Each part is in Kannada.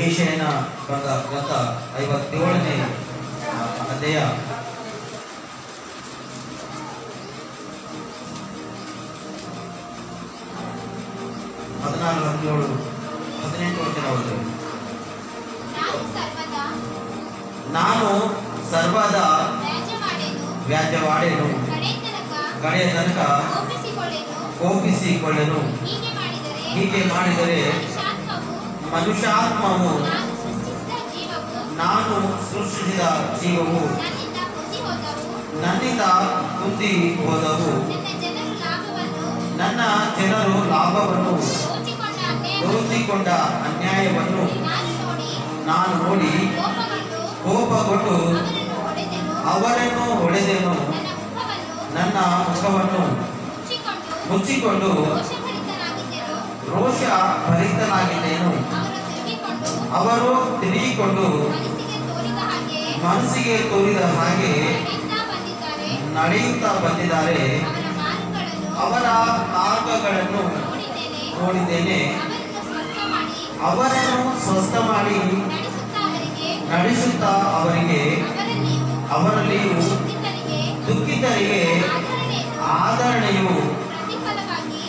ಏಷಯನ ಗ್ರಂಥ 57ನೇ ಅಧ್ಯಾಯ 16, 17, 18 ವಚನಗಳು. ನಾನು ಸರ್ವದಾ ವ್ಯಾಜ್ಯವಾಡೆನು, ಕಡೆಯ ತನಕ ಕೋಪಿಸಿಕೊಳ್ಳೆನು. ಹೀಗೆ ಮಾಡಿದರೆ ಮನುಷ್ಯಾತ್ಮವು, ನಾನು ಸೃಷ್ಟಿಸಿದ ಜೀವವು ನನ್ನಿಂದ ಕುಂದಿ ಹೋದವು. ನನ್ನ ಜನರು ಲಾಭವನ್ನು ದೋಚಿಕೊಂಡ ಅನ್ಯಾಯವನ್ನು ನಾನು ನೋಡಿ ಕೋಪಗೊಂಡು ಅವರನ್ನು ಹೊಡೆದೆನು. ನನ್ನ ಮುಖವನ್ನು ಮುಚ್ಚಿಕೊಂಡು ರೋಷ ಭರಿತನಾಗಿದ್ದೇನು. ಅವರು ತಿರುಗಿಕೊಂಡು ಮನಸ್ಸಿಗೆ ತೋರಿದ ಹಾಗೆ ನಡೆಯುತ್ತಾ ಬಂದಿದ್ದಾರೆ. ಅವರ ಮಾರ್ಗಗಳನ್ನು ನೋಡಿದ್ದೇನೆ. ಅವರನ್ನು ಸ್ವಸ್ಥ ಮಾಡಿ ನಡೆಸುತ್ತಾ ಅವರಲ್ಲಿಯೂ ದುಃಖಿತರಿಗೆ ಆದರಣೆಯು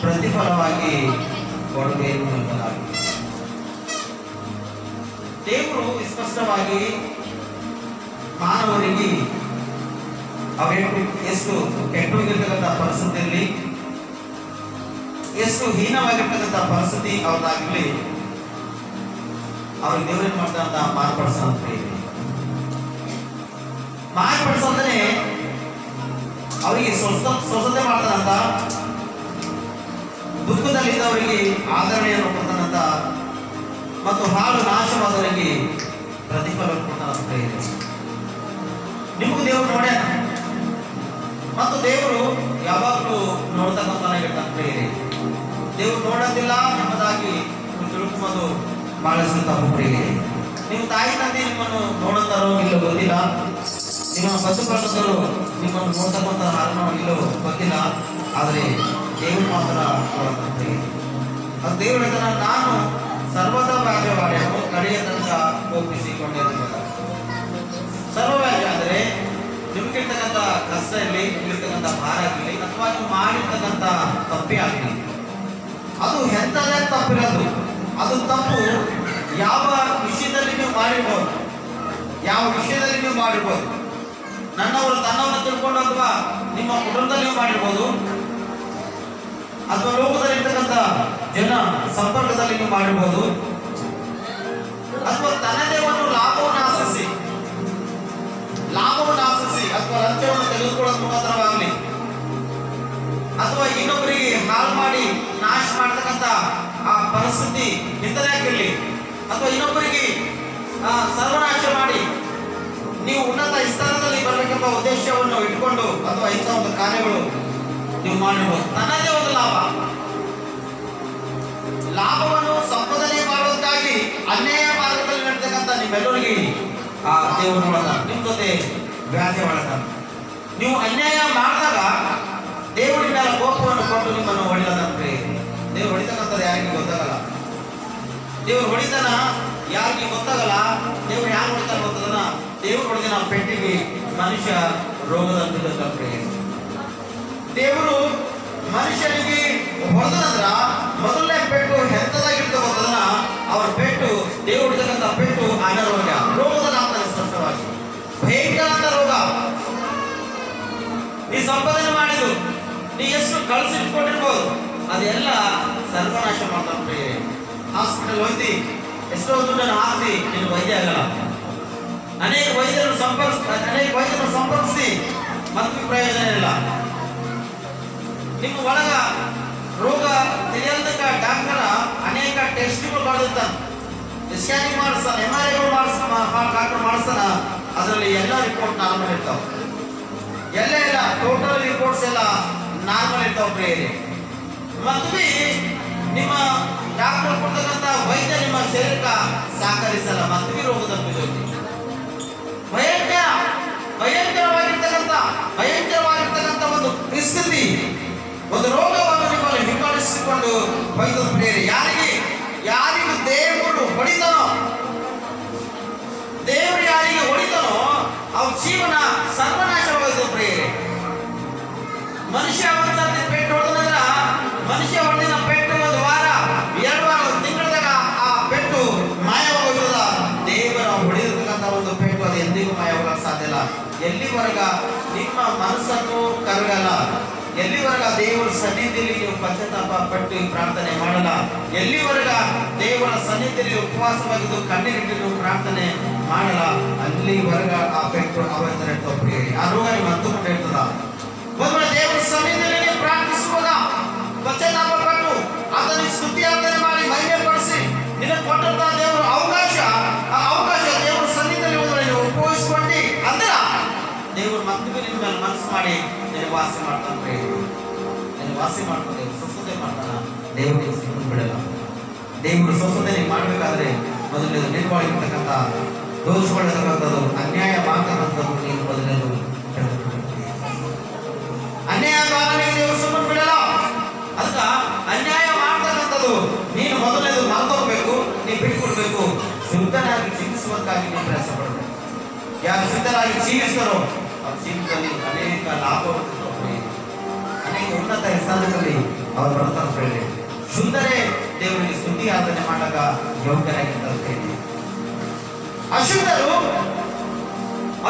ಪ್ರತಿಫಲವಾಗಿ ಕೊಡುಗೆಯನ್ನು ಎಂಬುದಾಗಿ ದೇವರು ಸ್ಪಷ್ಟವಾಗಿ ಮಾನವರಿಗೆ ಎಷ್ಟು ಕೆಟ್ಟೋಗಿರ್ತಕ್ಕಂಥ ಪರಿಸ್ಥಿತಿಯಲ್ಲಿ, ಎಷ್ಟು ಹೀನವಾಗಿರ್ತಕ್ಕಂಥ ಪರಿಸ್ಥಿತಿ ಅವ್ರದ್ದಾಗಲಿ, ಅವ್ರಿಗೆ ದೇವರೇನು ಮಾಡ್ತಾರಂತ ಮಾರ್ಪಡಿಸೋದ್ರೆ ಅವರಿಗೆ ಸ್ವಸ್ಥತೆ ಮಾಡ್ತಾರಂತ, ದುಃಖದಲ್ಲಿದ್ದವರಿಗೆ ಆದರಣೆಯನ್ನು ಕೊಡ್ತಾನಂತ, ಮತ್ತು ಹಾಳು ನಾಶವಾದವರಿಗೆ ಪ್ರತಿಫಲ ಕೊಡ್ತಾನಂತ ಇದೆ. ನಿಮಗೂ ದೇವರು ನೋಡ್ಯಾನ, ಮತ್ತು ದೇವರು ಯಾವಾಗಲೂ ನೋಡ್ತಕ್ಕಂಥ ಇದೆ. ದೇವರು ನೋಡೋದಿಲ್ಲ ಎಂಬುದಾಗಿ ನೀವು ತಿಳ್ಕೊಂಬೋದು ಬಹಳಷ್ಟು ತಪ್ಪು ಇದೆ. ನಿಮ್ಮ ತಾಯಿ ತಂದೆ ನಿಮ್ಮನ್ನು ನೋಡುತ್ತಾರೋ ಇಲ್ಲೋ ಗೊತ್ತಿಲ್ಲ, ನಿಮ್ಮ ಬದುಕರು ನಿಮ್ಮನ್ನು ನೋಡ್ತಕ್ಕಂಥ ಕಾರಣ ಇಲ್ಲೋ ಗೊತ್ತಿಲ್ಲ, ಆದರೆ ದೇವರು ಮಾತ್ರ ನೋಡತಕ್ಕಂತೆ. ಅದು ದೇವರು ಹೇಳ್ತಾನೆ, ನಾನು ಸರ್ವದಾ ವ್ಯಾಜ್ಯವಾಡೆನು, ಕಡೆಯ ತನಕ ಕೋಪಿಸಿಕೊಂಡೆನು. ಸರ್ವವ್ಯಾಜ್ಯ ಅಂದರೆ ನಿಮ್ಗಿರ್ತಕ್ಕಂಥ ಕಷ್ಟ ಇರಲಿ, ನಿಮ್ಗಿರ್ತಕ್ಕಂಥ ಭಾರ ಆಗಿರಲಿ, ಅಥವಾ ನೀವು ಮಾಡಿರ್ತಕ್ಕಂಥ ತಪ್ಪೇ ಆಗಲಿ, ಅದು ಎಂಥದೇ ತಪ್ಪಿರೋದು. ಅದು ತಪ್ಪು ಯಾವ ವಿಷಯದಲ್ಲಿ ನೀವು ಮಾಡಿರ್ಬೋದು, ನನ್ನವರು ತನ್ನವನ್ನು ತಿಳ್ಕೊಂಡು, ಅಥವಾ ನಿಮ್ಮ ಕುಟುಂಬದಲ್ಲಿ ನೀವು ಮಾಡಿರ್ಬೋದು, ಅಥವಾ ಲೋಕದಲ್ಲಿ ಇರ್ತಕ್ಕಂಥ ಜನ ಸಂಪರ್ಕದಲ್ಲಿ ನೀವು ಮಾಡಿರ್ಬೋದು, ಅಥವಾ ತನ್ನದೇ ಒಂದು ಲಾಭವನ್ನು ಆಶಿಸಿ ಅಥವಾ ಲಂಚವನ್ನು ತೆಗೆದುಕೊಳ್ಳೋದು ಮುಖಾಂತರವಾಗಲಿ, ಅಥವಾ ಇನ್ನೊಬ್ಬರಿಗೆ ಹಾಳು ಮಾಡಿ ನಾಶ ಮಾಡತಕ್ಕಂಥ ಆ ಪರಿಸ್ಥಿತಿ ಇಂಥದೇ ಆಗಿರಲಿ, ಅಥವಾ ಇನ್ನೊಬ್ಬರಿಗೆ ಸರ್ವನಾಶ ಮಾಡಿ ನೀವು ಉನ್ನತ ಸ್ಥಾನದಲ್ಲಿ ಬರಬೇಕೆಂಬ ಉದ್ದೇಶವನ್ನು ಇಟ್ಕೊಂಡು ಅಥವಾ ಇಂಥ ಒಂದು ಕಾರ್ಯಗಳು ನೀವು ಮಾಡಿರ್ಬೋದು. ನನ್ನದೇ ಒಂದು ಲಾಭವನ್ನು ಸಂಪಾದನೆ ಮಾಡೋದಕ್ಕಾಗಿ ಅನ್ಯಾಯ ಮಾರ್ಗದಲ್ಲಿ ನಡೀತಕ್ಕಂಥ ನಿಮ್ಮೆಲ್ಲರಿಗೆ ಆ ದೇವರು ನಿಮ್ಮ ಜೊತೆ ವ್ಯಾಜ್ಯ ಮಾಡ್ತಾನೆ. ನೀವು ಅನ್ಯಾಯ ಮಾಡಿದಾಗ ದೇವರ ಮೇಲೆ ಕೋಪವನ್ನು ಕೊಟ್ಟು ನಿಮ್ಮನ್ನು ಹೊಡೆಯದಂತೆ. ದೇವರು ಹೊಡಿತಕ್ಕಂಥದ್ದು ಯಾರಿಗೆ ಗೊತ್ತಾಗಲ್ಲ, ದೇವರು ಹೊಡಿತಾನ ಯಾರಿಗೆ ಗೊತ್ತಾಗಲ್ಲ. ದೇವರು ಯಾರು ಹೊಡಿತಾನೆ ಗೊತ್ತದನ, ದೇವರು ಹೊಡಿತಾನ ಪೆಟ್ಟಿಗೆ ಮನುಷ್ಯ ರೋಗದಂತೆ. ದೇವರು ಮನುಷ್ಯನಿಗೆ ಹೊಡೆದಂದ್ರ ಮೊದಲನೇ ಪೆಟ್ಟು ಎಂತದಾಗಿರ್ತ ಗೊತ್ತದನ, ಅವ್ರ ಪೆಟ್ಟು ದೇವರು ಹೊಡಿತಕ್ಕಂಥ ಪೆಟ್ಟು ಅನಾರೋಗ್ಯ, ರೋಗದಲ್ಲಿ ಆಗ್ತಾನೆ ಸ್ಪಷ್ಟವಾಗಿ. ಭಯಂಕರ ರೋಗ. ನೀ ಸಂಪಾದನೆ ಮಾಡಿದ್ದು, ನೀ ಎಷ್ಟು ಕಳಿಸಿಟ್ಕೊಂಡಿರ್ಬೋದು, ಅದೆಲ್ಲ ಸರ್ವನಾಶ ಮಾಡ್ತಾರೆ. ಹಾಸ್ಪಿಟಲ್ ಹೋಯ್ತಿ, ಎಷ್ಟೋ ದುಡ್ಡನ್ನು ಹಾಕಿ ನೀನು ವೈದ್ಯ ಆಗಲ್ಲ. ಅನೇಕ ವೈದ್ಯರನ್ನು ಸಂಪರ್ಕಿಸಿ ಮತ್ತು ಪ್ರಯೋಜನ ಇಲ್ಲ. ನಿಮ್ಮ ಒಳಗ ರೋಗ ತಿಳಿಯಲ್ದಕ್ಕ ಡಾಕ್ಟರ್ ಅನೇಕ ಟೆಸ್ಟ್ಗಳು ಮಾಡಿರ್ತಾನೆ, ಸ್ಕ್ಯಾನಿಂಗ್ ಮಾಡಿಸ್ತಾನೆ, MRIಗಳು ಡಾಕ್ಟರ್ ಮಾಡಿಸ್ತಾನ. ಅದರಲ್ಲಿ ಎಲ್ಲ ರಿಪೋರ್ಟ್ ನಾರ್ಮಲ್ ಇರ್ತಾವ, ಎಲ್ಲ ಟೋಟಲ್ ರಿಪೋರ್ಟ್ಸ್ ಎಲ್ಲ ನಾರ್ಮಲ್ ಇರ್ತಾವ ಪ್ರಿಯರೇ. ಮತ್ತು ನಿಮ್ಮ ಡಾಕ್ಟರ್ ಕೊಡ್ತಕ್ಕಂಥ ವೈದ್ಯ ನಿಮ್ಮ ಶರೀರಕ್ಕೆ ಸಹಕರಿಸಲ್ಲ. ಮತ್ತು ರೋಗದ ಭಯಂಕರವಾಗಿರ್ತಕ್ಕಂಥ ಒಂದು ಪರಿಸ್ಥಿತಿ, ಒಂದು ರೋಗವನ್ನು ನಿಮ್ಮಲ್ಲಿ ಹಿಂಬಾಲಿಸಿಕೊಂಡು ಹೋಯ್ತು ಪ್ರಿಯರೇ. ಯಾರಿಗೆ ದೇವರು ಹೊಡಿತಾನೋ ಜೀವನ ಸರ್ವನಾಶವಾಗೋದು ಪ್ರಿಯರೇ. ಮನುಷ್ಯ ಒಂದ್ಸತಿ ಪೆಟ್ಟು ಹೊಡೆದ್ರ ಮನುಷ್ಯ ಹೊಡೆದಿನ ಪೆಟ್ಟು ಒಂದು ವಾರ, 2 ವಾರ, 1 ತಿಂಗಳದಾಗ ಆ ಪೆಟ್ಟು ಮಾಯವಾಗೋದ. ದೇವರ ಹೊಡೆದಿರ್ತಕ್ಕಂಥ ಒಂದು ಪೆಟ್ಟು ಅದು ಎಂದಿಗೂ ಮಾಯವಾಗಕ್ಕೆ ಸಾಧ್ಯ ಇಲ್ಲ. ಎಲ್ಲಿವರೆಗ ನಿಮ್ಮ ಮನಸ್ಸನ್ನು ಕರಗಲ್ಲ, ಎಲ್ಲಿವರೆಗ ದೇವರ ಸನ್ನಿಧಿಯಲ್ಲಿ ನೀವು ಪಶ್ಚಾತ್ತಾಪ ಪಟ್ಟು ಈ ಪ್ರಾರ್ಥನೆ ಮಾಡಲ್ಲ, ಎಲ್ಲಿವರೆಗ ದೇವರ ಸನ್ನಿಧಿಯಲ್ಲಿ ಉಪವಾಸವಾಗಿದ್ದು ಕಣ್ಣೀರಿಟ್ಟು ನೀವು ಪ್ರಾರ್ಥನೆ ಮಾಡಲ್ಲ, ಅಲ್ಲಿವರೆಗ ಆ ಪೆಟ್ಟು ಅವತ್ತನೆ ತಪ್ಪಿರಿ. ಆ ರೋಗ ನೀವು ಹತ್ತುಕೊಂಡಿರ್ತದ. ಒಂದು ವೇಳೆ ದೇವರ ಸನ್ನಿಧಿಯಲ್ಲಿ ನೀವು ಪ್ರಾರ್ಥಿಸುವಾಗ ಪಶ್ಚಾತ್ತಾಪ ಪಟ್ಟು ಆತನಿಗೆ ಸ್ತುತಿ ಆರಾಧನೆ ಮಾಡಿ ಮಹಿಮೆ ಪಡಿಸಿ ನಿನಗೆ ಕೊಟ್ಟಂತ ದೇವರ ಅವಕಾಶ, ಆ ಅವಕಾಶ ದೇವರ ಸನ್ನಿಧಿಯಲ್ಲಿ ಒಂದು ವೇಳೆ ನೀವು ಉಪಯೋಗಿಸ್ಕೊಂಡು ಅಂದ್ರ ದೇವರು ಮತ್ತೆ ನಿಮ್ಮ ಮೇಲೆ ಮನಸ್ಸು ಮಾಡಿ ನಿನಗೆ ವಾಸಿ ಮಾಡ್ತಾನೆ. ನಿನಗೆ ವಾಸಿ ಮಾಡ್ತಾನೆ, ಸ್ವಸ್ಥತೆ ಮಾಡ್ತಾನ. ದೇವರಿಗೆ ಸಿಗೋದು ಬಿಡಲ್ಲ. ದೇವರು ಸ್ವಸ್ಥತೆ ನೀವು ಮಾಡಬೇಕಾದ್ರೆ ಮೊದಲನೇದು ನಿರ್ವಹಿರ್ತಕ್ಕಂಥ ದೋಷಗಳಿರತಕ್ಕಂಥದ್ದು, ಅನ್ಯಾಯ ಮಾಡ್ತಕ್ಕಂಥದ್ದು ನೀವು ಮೊದಲನೇದು ಅನ್ಯಾಯ ಕಾರಣಕ್ಕೆ ದೇವರು ಸುಮ್ಮನೆ ಬಿಡಲ್ಲ. ಅದಕ್ಕ ಅನ್ಯಾಯ ಮಾಡ್ತಕ್ಕಂಥದ್ದು ನೀನು ಮೊದಲನೇದು ಮರ್ತೋಗ್ಬೇಕು, ನೀವು ಬಿಟ್ಕೊಡ್ಬೇಕು. ಶುದ್ಧನಾಗಿ ಜೀವಿಸುವುದಕ್ಕಾಗಿ ನೀವು ಪ್ರಯಾಸ ಪಡಬೇಕು. ಯಾರು ಶುದ್ಧರಾಗಿ ಜೀವಿಸ್ತಾರೋ ಅವ್ರ ಜೀವಿತದಲ್ಲಿ ಅನೇಕ ಲಾಭವನ್ನು, ಅನೇಕ ಉನ್ನತ ಸ್ಥಾನದಲ್ಲಿ ಅವರು ಬರ್ತಾರೆ. ಶುದ್ಧರೇ ದೇವರಿಗೆ ಸ್ತುತಿ ಆರಾಧನೆ ಮಾಡಾಗ ಯೋಗ್ಯರಾಗಿರ್ತಾರೆ. ಅಶುದ್ಧರು,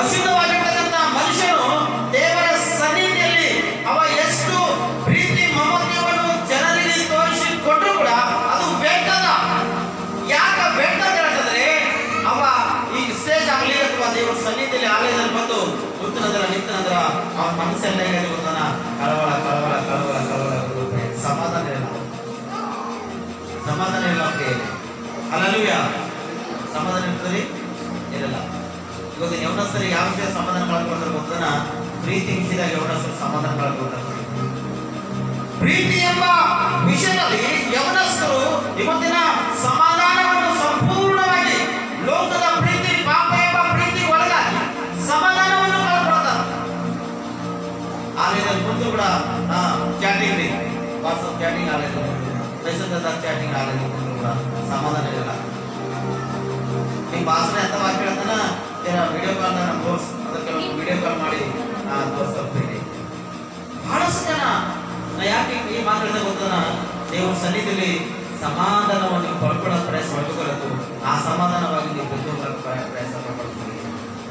ಅಶುದ್ಧವಾಗಿರ್ತಕ್ಕಂಥ ಮನುಷ್ಯನು ದೇವರ ಸನ್ನಿಧಿಯಲ್ಲಿ ಅವ ಎಷ್ಟು ಪ್ರೀತಿ ಮಮತ್ವವನ್ನು ಜನರಿಗೆ ತೋರಿಸಿಕೊಟ್ರು ಕೂಡ ಅದು ಬೇಕಲ್ಲ. ಯಾಕ ಬೇಕಂತ ಹೇಳಿದ್ರೆ ಅವ ಈ ಸ್ಟೇಜ್ ಆಗಲಿ ಅಥವಾ ದೇವರ ಸನ್ನಿಧಿಯಲ್ಲಿ ಆಲಯದಲ್ಲಿ ಬಂದು ಕೂತನಂದ್ರ ನಿಂತನಂದ್ರ ಅವನ ಮನಸ್ಸೆಲ್ಲ ಹೇಗೆ ಗೊತ್ತಾನ, ಕಳವಳ ಕಳವಳ ಕಳವಳ ಕಳವಳ, ಸಮಾಧಾನ ಇಲ್ಲ, ಸಮಾಧಾನ ಇಲ್ಲ. ಅಲ್ಲೂಯ ಸಮಾಧಾನ ಇರ್ತದೆ ಇರಲ್ಲ. ಇವಾಗ ಯವನಸ್ಥರಿಗೆ ಯಾವ ವಿಷಯ ಸಮಾಧಾನ ಕಳ್ಕೊಳ್ತಾರೆ ಗೊತ್ತನ? ಪ್ರೀತಿ ವಿಷಯದಾಗ ಯವನಸ್ಥರು ಸಮಾಧಾನ ಕಳ್ಕೊಳ್ತಾರೆ. ಪ್ರೀತಿ ಎಂಬ ವಿಷಯದಲ್ಲಿ ಯವನಸ್ಥರು ಇವತ್ತಿನ ಸಮಾಧಾನವನ್ನು ಸಂಪೂರ್ಣವಾಗಿ ಲೋಕದ ಪ್ರೀತಿ, ಪಾಪ ಎಂಬ ಪ್ರೀತಿ ಒಳಗಾಗಿ ಸಮಾಧಾನವನ್ನು ಕಳ್ಕೊಳ್ತಾರೆ. ಆಲಯದಲ್ಲಿ ಬಂದು ಕೂಡ ಚಾಟಿಂಗ್ ರೀ, ವಾಟ್ಸಪ್ ಚಾಟಿಂಗ್ ಆಲಯದಲ್ಲಿ, ಫೇಸ್ಬುಕ್ ಚಾಟಿಂಗ್ ಆಲಯದಲ್ಲಿ ಕೂಡ ಸಮಾಧಾನ ಇರಲ್ಲ. ನಿಮ್ಮ ಭಾಷಣ ಅಂತ ವಾಕ್ಯ ಹೇಳ್ತಾನ, ವಿಡಿಯೋ ಕಾಲ್ ನಮ್ಮ ದೋಸ್ ಅದಕ್ಕೆ ವಿಡಿಯೋ ಕಾಲ್ ಮಾಡಿ ತೋರಿಸ್ತೀನಿ. ಬಹಳಷ್ಟು ಜನ ಯಾಕೆ ಈ ಮಾತಾಡಿದ ಗೊತ್ತಾನ, ದೇವರ ಸನ್ನಿಧಿಯಲ್ಲಿ ಸಮಾಧಾನವನ್ನು ಪಡ್ಕೊಳ್ಳೋ ಪ್ರಯಾಸ ಮಾಡ್ಕೋಬೇಕು. ಆ ಸಮಾಧಾನವಾಗಿ ನೀವು ಪ್ರಯಾಸ ಮಾಡ್ಕೊಳ್ತೀವಿ.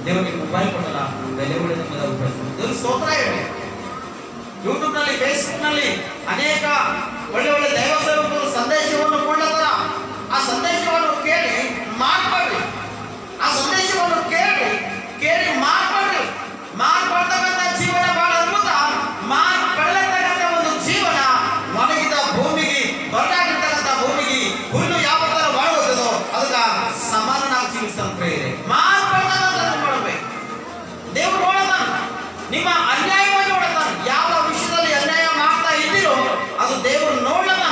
ದೇವರಿಗೆ ಮೊಬೈಲ್ ಕೊಡಲ್ಲ, ಬೆಲೆ ಉಳಿದ ಮೇಲೆ ಉಪಯೋಗಿಸ್ತೀವಿ. ದೇವ್ರ ಸ್ತೋತ್ರ ಹೇಳಿ. ಯೂಟ್ಯೂಬ್ ನಲ್ಲಿ, ಫೇಸ್ಬುಕ್ ನಲ್ಲಿ ಅನೇಕ ಒಳ್ಳೆ ಒಳ್ಳೆ ದೈವ ಸೇವಕರು ಸಂದೇಶವನ್ನು ಕೊಂಡತರ. ಆ ಸಂದೇಶವನ್ನು ಕೇಳಿ ಮಾಡ್ಕೊಳ್ರಿ. ಆ ಸಂದೇಶವನ್ನು ಕೇಳಿ ಮಾಡ್ಕೊಳ್ರಿ. ಮಾಡ್ಕೊಳ್ತಕ್ಕಂಥ ಜೀವನ ಬಹಳ ಅದ್ಭುತ. ಮಾಡ್ಕೊಳ್ಳತಕ್ಕಂಥ ಒಂದು ಜೀವನ ಒಣಗಿದ ಭೂಮಿಗೆ, ಬರಡಾಗಿರ್ತಕ್ಕಂಥ ಭೂಮಿಗೆ ಹುಲ್ಲು ಯಾವ ತರ ಒಣಗುತ್ತದೋ ಅದಕ್ಕ ಸಮಾಧಾನ ಜೀವಿಸ್ತಾನೆ. ಮಾಡ್ಕೊಳ್ತಕ್ಕಂಥದ್ದು ಮಾಡಬೇಕು. ದೇವ್ರು ನೋಡ್ತಾನೆ, ನಿಮ್ಮ ಅನ್ಯಾಯವನ್ನು ನೋಡ್ತಾನೆ. ಯಾವ ವಿಷಯದಲ್ಲಿ ಅನ್ಯಾಯ ಮಾಡ್ತಾ ಇದ್ದೀರೋ ಅದು ದೇವರು ನೋಡಲ್ಲ.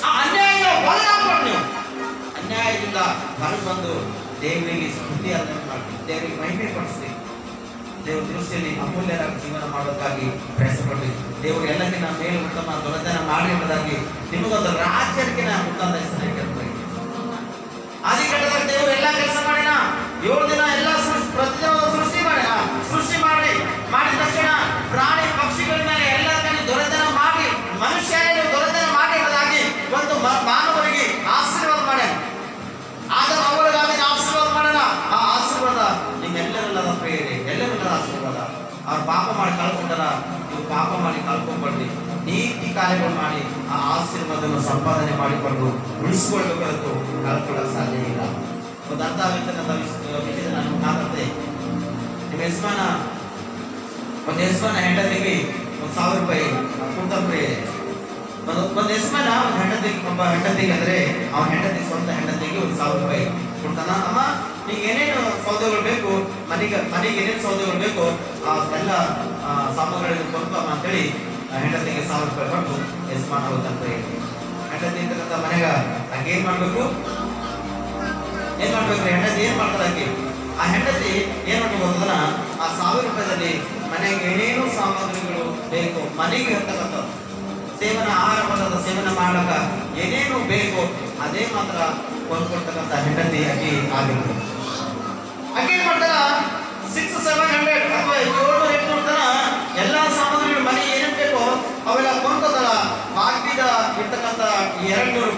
ಆ ಅನ್ಯಾಯ ಒಳಗಾಗ್ಬಿಟ್ಟು ನೀವು ಅನ್ಯಾಯದಿಂದ ಹೊರಗೆ ಬಂದು ದೇವರಿಗೆ ಸ್ತುತಿ ಆರಾಧನೆ ಮಾಡಿ ದೇವರಿಗೆ ಮಹಿಮೆ ಪಡಿಸಿ ದೇವರ ದೃಷ್ಟಿಯಲ್ಲಿ ಅಮೂಲ್ಯರಾಗಿ ಜೀವನ ಮಾಡೋದಕ್ಕಾಗಿ ಪ್ರಯಾಸ ಪಡ್ರಿ. ದೇವರು ಎಲ್ಲಕ್ಕಿಂತ ಮೇಲೆ ಉತ್ತಮ ದೊರೆತನ ಮಾಡಿ ಎಂಬುದಾಗಿ ನಿಮಗೊಂದು ರಾಜ್ಯಕ್ಕಿನ ಉತ್ತಮ ಹೆಸರು ಇಟ್ಟಿರ್ತಾರೆ. ಆದಿಕಾಂಡದಾಗ ದೇವರು ಎಲ್ಲ ಕೆಲಸ ಮಾಡಿನ, 7 ದಿನ ಎಲ್ಲ ಪ್ರತಿದಿನ ಸೃಷ್ಟಿ ಮಾಡಿನ. ಸೃಷ್ಟಿ ಮಾಡಿದ ತಕ್ಷಣ ಪ್ರಾಣಿ ಪಕ್ಷಿಗಳ ಮೇಲೆ ಎಲ್ಲರಿಗೂ ದೊರೆತನ ಮಾಡಿ, ಮನುಷ್ಯ ದೊರೆತನ ಮಾಡಿ ಎಂಬುದಾಗಿ ಒಂದು ಮಾನವರಿಗೆ ಆಶೀರ್ವಾದ ಮಾಡ್ಯಾನ. ಆಗ ಅವರಿಗಾಗಿ ಆಶೀರ್ವಾದ ಮಾಡೋಣ. ಆ ಆಶೀರ್ವಾದ ನಿಮ್ಮೆಲ್ಲರೆಲ್ಲದ ಪ್ರೇರಣೆ, ಎಲ್ಲರೆಲ್ಲದ ಆಶೀರ್ವಾದ. ಅವ್ರು ಪಾಪ ಮಾಡಿ ಕಳ್ಕೊಂಡಾರ, ನೀವು ಪಾಪ ಮಾಡಿ ಕಳ್ಕೊಂಡ್ಬರ್ರಿ. ನೀತಿ ಕಾರ್ಯಗಳು ಮಾಡಿ ಆ ಆಶೀರ್ವಾದವನ್ನು ಸಂಪಾದನೆ ಮಾಡಿಕೊಂಡು ಉಳಿಸಿಕೊಳ್ಬೇಕಾದ್ರು ಕಳ್ಕೊಳ್ಳೋಕೆ ಸಾಧ್ಯ ಇಲ್ಲ. ಒಂದು ಅರ್ಥ ಆಗಿರ್ತಕ್ಕಂಥ ವಿಷಯ ನಾನು ಮಾತಾಡ್ತೆ. ನಿಮ್ಮ ಯಜಮಾನ ಹೆಂಡತಿಗೆ 1,000 ರೂಪಾಯಿ ಕೊಡ್ತಾರೆ. ಒಂದು ಯಜಮಾನ ಒಬ್ಬ ಹೆಂಡತಿಗೆ ಅಂದ್ರೆ ಅವನ ಹೆಂಡತಿ ಸ್ವಂತ ಹೆಂಡತಿಗೆ 1,000 ರೂಪಾಯಿ ಕೊಡ್ತಾನ. ಅಮ್ಮ ನಿಂಗೆ ಏನೇನು ಸೌದೆಗಳು ಬೇಕು, ಮನೆಗೆ ಏನೇನು ಸೌದೆಗಳು ಬೇಕು ಎಲ್ಲ ಸಾಮಗ್ರಿಗಳನ್ನು ಕೊಡ್ತಮ್ಮ ಅಂತೇಳಿ ಹೆಂಡತಿಗೆ 1,000 ರೂಪಾಯಿ ಕೊಟ್ಟು ಯಜಮಾನ ಹೋದಂತ ಹೆಂಡತಿ ಇರ್ತಕ್ಕಂಥ ಮನೆಗ ಆಕೆ ಏನ್ ಮಾಡ್ಬೇಕು ಹೆಂಡತಿ ಏನ್ ಮಾಡ್ತಾರೆ ಆಕೆ? ಆ ಹೆಂಡತಿ ಏನ್ ಮಾಡ್ಬೇಕು ಅಂತಂದ್ರ ಆ 1,000 ರೂಪಾಯಿದಲ್ಲಿ ಮನೆಗೆ ಏನೇನು ಸಾಮಗ್ರಿಗಳು ಬೇಕು, ಮನೆಗೆ ಇರ್ತಕ್ಕಂಥ ಸೇವನ ಆಹಾರ ಪದಾರ್ಥ ಸೇವನೆ ಮಾಡಕ ಏನೇನು ಬೇಕು ಅದೇ ಮಾತ್ರ ಕೊಂಡ್ಕೊಳ್ತಕ್ಕಂಥ ಹೆಂಡತಿ ಆಕೆ ಆಗಿರ್ಬೇಕು. ಆಕೆ ಏನ್ ಮಾಡ್ತಾರ 600-700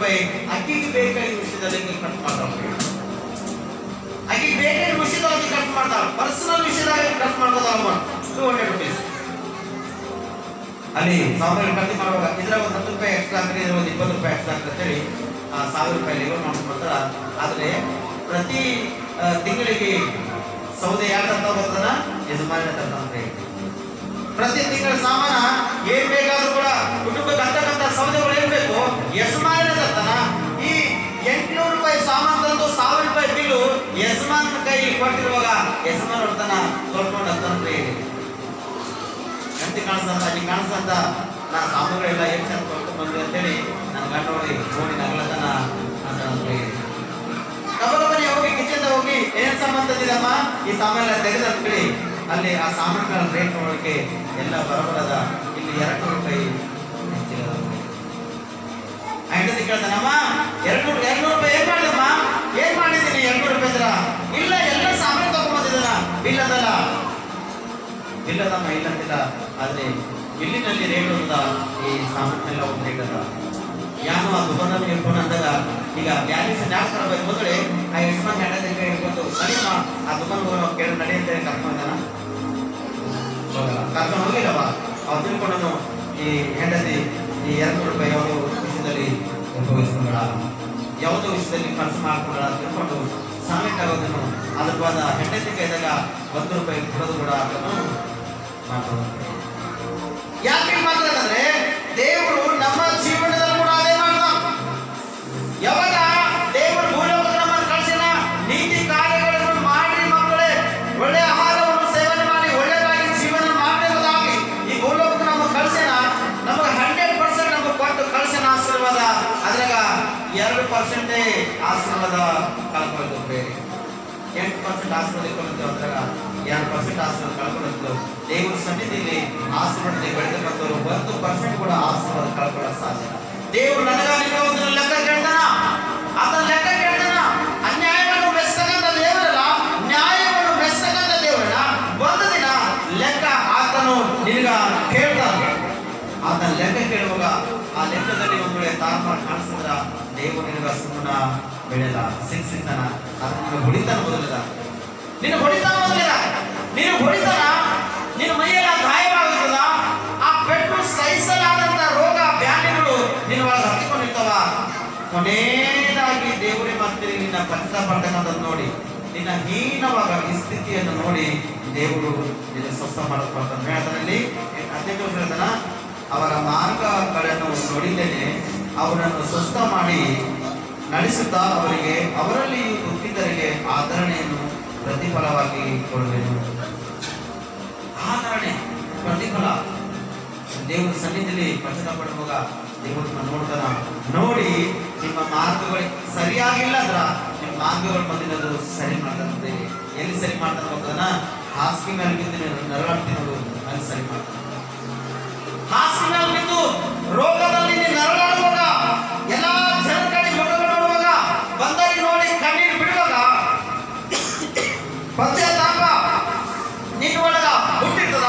ರೂಪಾಯಿ ಅಕ್ಕಿಗೆ ಬೇಕಾದ ವಿಷಯದಲ್ಲಿ ಖರ್ಚು ಮಾಡ್ತಾರೆ. ಅಕ್ಕಿಗೆ ಬೇಕಾದ ವಿಷಯದಲ್ಲಿ ಖರ್ಚು ಮಾಡ್ತಾರೆ. ಪರ್ಸನಲ್ ವಿಷಯದಾಗ ಖರ್ಚು ಮಾಡ್ಬೋದಲ್ಲ 200 rupees. ಅಲ್ಲಿ 1000 ಖರ್ಚು ಮಾಡುವಾಗ ಇದ್ರಾಗ ಒಂದು 10 ರೂಪಾಯಿ ಎಕ್ಸ್ಟ್ರಾ ಹಾಕ್ರಿ, ಇದ್ರ ಒಂದು 20 ರೂಪಾಯಿ ಎಕ್ಸ್ಟ್ರಾ ಹಾಕ್ರಿ ಅಂತೇಳಿ 1000 ರೂಪಾಯಿ ಲೆವೆಲ್ ಮಾಡ್ಕೊಳ್ತಾರ. ಆದ್ರೆ ಪ್ರತಿ ತಿಂಗಳಿಗೆ ಸೌದೆ ಯಾರು ತರ್ತಾ ಬರ್ತಾನ? ಯಜಮಾನ ತರ್ತಾನೆ. ಪ್ರತಿ ತಿಂಗಳ ಸಾಮಾನ ಏನ್ ಬೇಕಾದ್ರೂ ಕೂಡ ಕುಟುಂಬಕ್ಕೆ ಅಂತಕ್ಕಂಥ ಸೌದೆಗಳು ಏನ್ ಬೇಕು ಯಜಮಾನ ತರ್ತಾನ. ಈ 800 ರೂಪಾಯಿ ಸಾಮಾನು ತಂದು 1000 ರೂಪಾಯಿ ಬಿಲ್ಲು ಯಜಮಾನ ಕೈ ಕೊಟ್ಟಿರುವಾಗ ಯಜಮಾನ ಹೊಡ್ತಾನ ತೊಳ್ಕೊಂಡು ಹತ್ತಂದ್ರೆ ಎಂತ ಕಾಣಿಸ್ತಂತ ಅಲ್ಲಿ ಕಾಣಿಸ್ತಂತ ನಾ ಸಾಮಗ್ರಿಗಳೆಲ್ಲ ಎಷ್ಟು ಚಂದ ತೊಳ್ಕೊಂಡು ಬಂದ್ವಿ ಅಂತೇಳಿ ನನ್ನ ಗಂಡ ನೋಡಿ ನಗಲತನ ಕಬಲಮನೆ ಹೋಗಿ ಕಿಚನ್ ಹೋಗಿ ಏನ್ ಸಾಮಾನು ತಂದಿದಮ್ಮ ಈ ಸಾಮಾನೆಲ್ಲ ತೆಗೆದ ಅಂತೇಳಿ ಅಲ್ಲಿ ಆ ಸಾಮಾನುಗಳ ರೇಟ್ ನೋಡೋಕೆ ಎಲ್ಲ ಬರಬರದ. ಇಲ್ಲಿ 200 ರೂಪಾಯಿ ಹೆಂಡತಿ ಕೇಳ್ತಾನಮ್ಮ 200 ರೂಪಾಯಿ ಏನ್ ಮಾಡಿದಮ್ಮ? ಏನ್ ಮಾಡಿದೀನಿ 200 ರೂಪಾಯಿ ಅಂದ್ರ ಇಲ್ಲ ಎಲ್ಲ ಸಾಮಾನು ತಗೊಂಡ್ಬಂದಿದ್ದಾನ ಬಿಲ್ ಅದಲ್ಲ. ಬಿಲ್ಲದಮ್ಮ ಇಲ್ಲ ಅಂತಿಲ್ಲ, ಆದ್ರೆ ಬಿಲ್ಲಿನಲ್ಲಿ ರೇಟ್ ಒಂದ ಈ ಸಾಮಾನೆಲ್ಲ ಒಂದು ರೇಟ್ ಅದ. ಯಾನು ಆ ದುಕಾನ ಹೇಳ್ಕೊಂಡು ಅಂದಾಗ ಈಗ ಬ್ಯಾಲೆನ್ಸ್ ಜಾಸ್ತಿ ತರಬೇಕು ಬಂದ್ರೆ ಆ ಯಜಮಾನ್ ಹೆಂಡತಿ ಹೇಳ್ಕೊಂಡು ಕಡಿಮ ಆ ದುಕಾನ್ ಹೋಗಿ ಕೇಳಿ ನಡಿ ಅಂತ ಕರ್ಕೊಂಡಾನ ಕರ್ಕೊಂಡು ಹೋಗಿಲ್ಲವ. ಅವ್ರು ತಿಳ್ಕೊಂಡು ಈ ಹೆಂಡತಿ ಈ 200 ರೂಪಾಯಿ ಯಾವುದೋ ವಿಷಯದಲ್ಲಿ ಉಪಯೋಗಿಸ್ಕೊಂಡ, ಯಾವುದೋ ವಿಷಯದಲ್ಲಿ ಖರ್ಚು ಮಾಡ್ಕೊಂಡ ತಿಳ್ಕೊಂಡು ಸಾಮೆಂಟ್ ಆಗೋದನ್ನು ಅದ್ರ ಬಾದ ಹೆಂಡತಿ ಕೈದಾಗ 1 ರೂಪಾಯಿ ಕೊಡೋದು ಕೂಡ ಅದನ್ನು ಮಾಡ್ಕೊಂಡು. ಯಾಕೆ ಮಾತಾಡಂದ್ರೆ ದೇವರು ನಮ್ಮ ಜೀವನದಲ್ಲಿ ಕೂಡ ಅದೇ ಮಾಡ್ದ. ಯಾವಾಗ ದೇವರು ಭೂಲೋಕಕ್ಕೆ ನಮ್ಮನ್ನು ಕಳಿಸಿದ ನೀತಿ ಕಾರ್ಯಗಳನ್ನು ಮಾಡಿ ಮಕ್ಕಳೇ ಒಳ್ಳೆ ಆಹಾರವನ್ನು ಸೇವನೆ ಮಾಡಿ ಒಳ್ಳೆದಾಗಿ ಜೀವನ ಮಾಡಬೇಕಾಗಿ ಈ ಭೂಲೋಕಕ್ಕೆ ನಮ್ಮ ಕಳಿಸಿನ ನಮಗೆ 100% ನಮಗೆ ಕೊಟ್ಟು ಕಳಿಸಿನ ಆಶೀರ್ವಾದ. ಅದ್ರಾಗ 2% ಆಶೀರ್ವಾದ ಕಳ್ಕೊಳ್ತು. ಬೇರೆ 8% ಆಶೀರ್ವಾದ ಇಟ್ಕೊಂಡಿದ್ದೇವೆ, ಅದ್ರಾಗ 2% ಆಶೀರ್ವಾದ ಕಳ್ಕೊಂಡಿದ್ದು. ದೇವರ ಸನ್ನಿಧಿಯಲ್ಲಿ ಆಶೀರ್ವಾದ ಬೆಳೆದಕ್ಕಂಥವ್ರು 1% ಕೂಡ ಆಶೀರ್ವಾದ ಕಳ್ಕೊಳ್ಳೋಕೆ ಸಾಧ್ಯ. ದೇವರು ನನಗೆ ಒಂದು ಲೆಕ್ಕ ಕೇಳ್ತಾನ, ಆತನ ಲೆಕ್ಕ ಕೇಳ್ತಾನ. ಅನ್ಯಾಯವನ್ನು ಮೆಚ್ಚತಕ್ಕಂಥ ದೇವರಲ್ಲ, ನ್ಯಾಯವನ್ನು ಮೆಚ್ಚತಕ್ಕಂಥ ದೇವರಲ್ಲ. ಒಂದು ದಿನ ಲೆಕ್ಕ ಆತನು ನಿನಗ ಕೇಳ್ತಾನೆ. ಆತನ ಲೆಕ್ಕ ಕೇಳುವಾಗ ಆ ಲೆಕ್ಕದಲ್ಲಿ ಒಂದು ವೇಳೆ ತಾರ್ಮಾರು ಕಾಣಿಸಿದ್ರ ದೇವರು ನಿನಗ ಸುಮ್ಮನ ಬೆಳೆದ ಶಿಕ್ಷಿತಾನ. ಅದನ್ನ ನಿನ್ನ ಹೊಡಿತಾನ ಮೊದಲಿದ, ನಿನ್ನ ಹೊಡಿತಾನ ಮೊದಲಿದ, ನೀನು ಹೊಡಿತಾನ ನಿನ್ನ ಮೈಯೆಲ್ಲ ಗಾಯವಾಗುತ್ತದ. ಆ ಪೆಟ್ಟು ಸಹಿಸಲಾದಂತ ರೋಗ ವ್ಯಾಧಿಗಳು ನಿನ್ನ ಒಳಗೆ ಹತ್ತಿಕೊಂಡಿರ್ತಾವ. ಕೊನೆಯದಾಗಿ ದೇವರೇ ಮತ್ತೆ ನಿನ್ನ ಪಶ್ಚಾತ್ತಾಪಡ್ತಕ್ಕಂಥದ್ದು ನೋಡಿ, ನಿನ್ನ ಹೀನವಾಗ ಈ ಸ್ಥಿತಿಯನ್ನು ನೋಡಿ ದೇವರು ನಿನ್ನ ಸ್ವಸ್ಥ ಮಾಡಿಕೊಳ್ತಾನೆ. ಹೇಳ್ತಾನಲ್ಲಿ 18 ವರ್ಷ ಹೇಳ್ತಾನ, ಅವರ ಮಾರ್ಗಗಳನ್ನು ನೋಡಿದ್ದೇನೆ, ಅವರನ್ನು ಸ್ವಸ್ಥ ಮಾಡಿ ನಡೆಸುತ್ತಾ ಅವರಲ್ಲಿ ದುಃಖಿತರಿಗೆ ಆದರಣೆಯನ್ನು ಪ್ರತಿಫಲವಾಗಿ ಕೊಡುವೆನು. ಆದರಣೆ ಪ್ರತಿಫಲ ದೇವರ ಸನ್ನಿಧಿಯಲ್ಲಿ ಪಶ್ಚಾತ್ತಾಪಡುವಾಗ ದೇವರು ನೋಡ್ತಾನ. ನೋಡಿ ನಿಮ್ಮ ಮಾರ್ಗಗಳು ಸರಿಯಾಗಿಲ್ಲ ಅಂದ್ರ ನಿಮ್ಮ ಮಾರ್ಗಗಳು ಬಂದಿರೋದು ಸರಿ ಮಾಡ್ತಾನೆ. ಎಲ್ಲಿ ಸರಿ ಮಾಡ್ತಾನೆ ಗೊತ್ತದನ? ಹಾಸಿಗೆ ಮೇಲೆ ಬಿದ್ದು ನರಳಾಡ್ತೀನಿ ನೋಡು, ಅಲ್ಲಿ ಸರಿ ಮಾಡ್ತಾನೆ. ಹಾಸಿಗೆ ಮೇಲೆ ಬಿದ್ದು ರೋಗದಲ್ಲಿ ನರಳಾಡುವಾಗ, ಎಲ್ಲಾ ಜನ ಕಡೆ ಮುಖಗಳು ನೋಡುವಾಗ, ಬಂದರಿ ನೋಡಿ ಕಣ್ಣೀರು ಬಿಡುವಾಗ ಪಶ್ಚಾತ್ತಾಪ ನಿನ್ನ ಒಳಗ ಹುಟ್ಟಿರ್ತದ.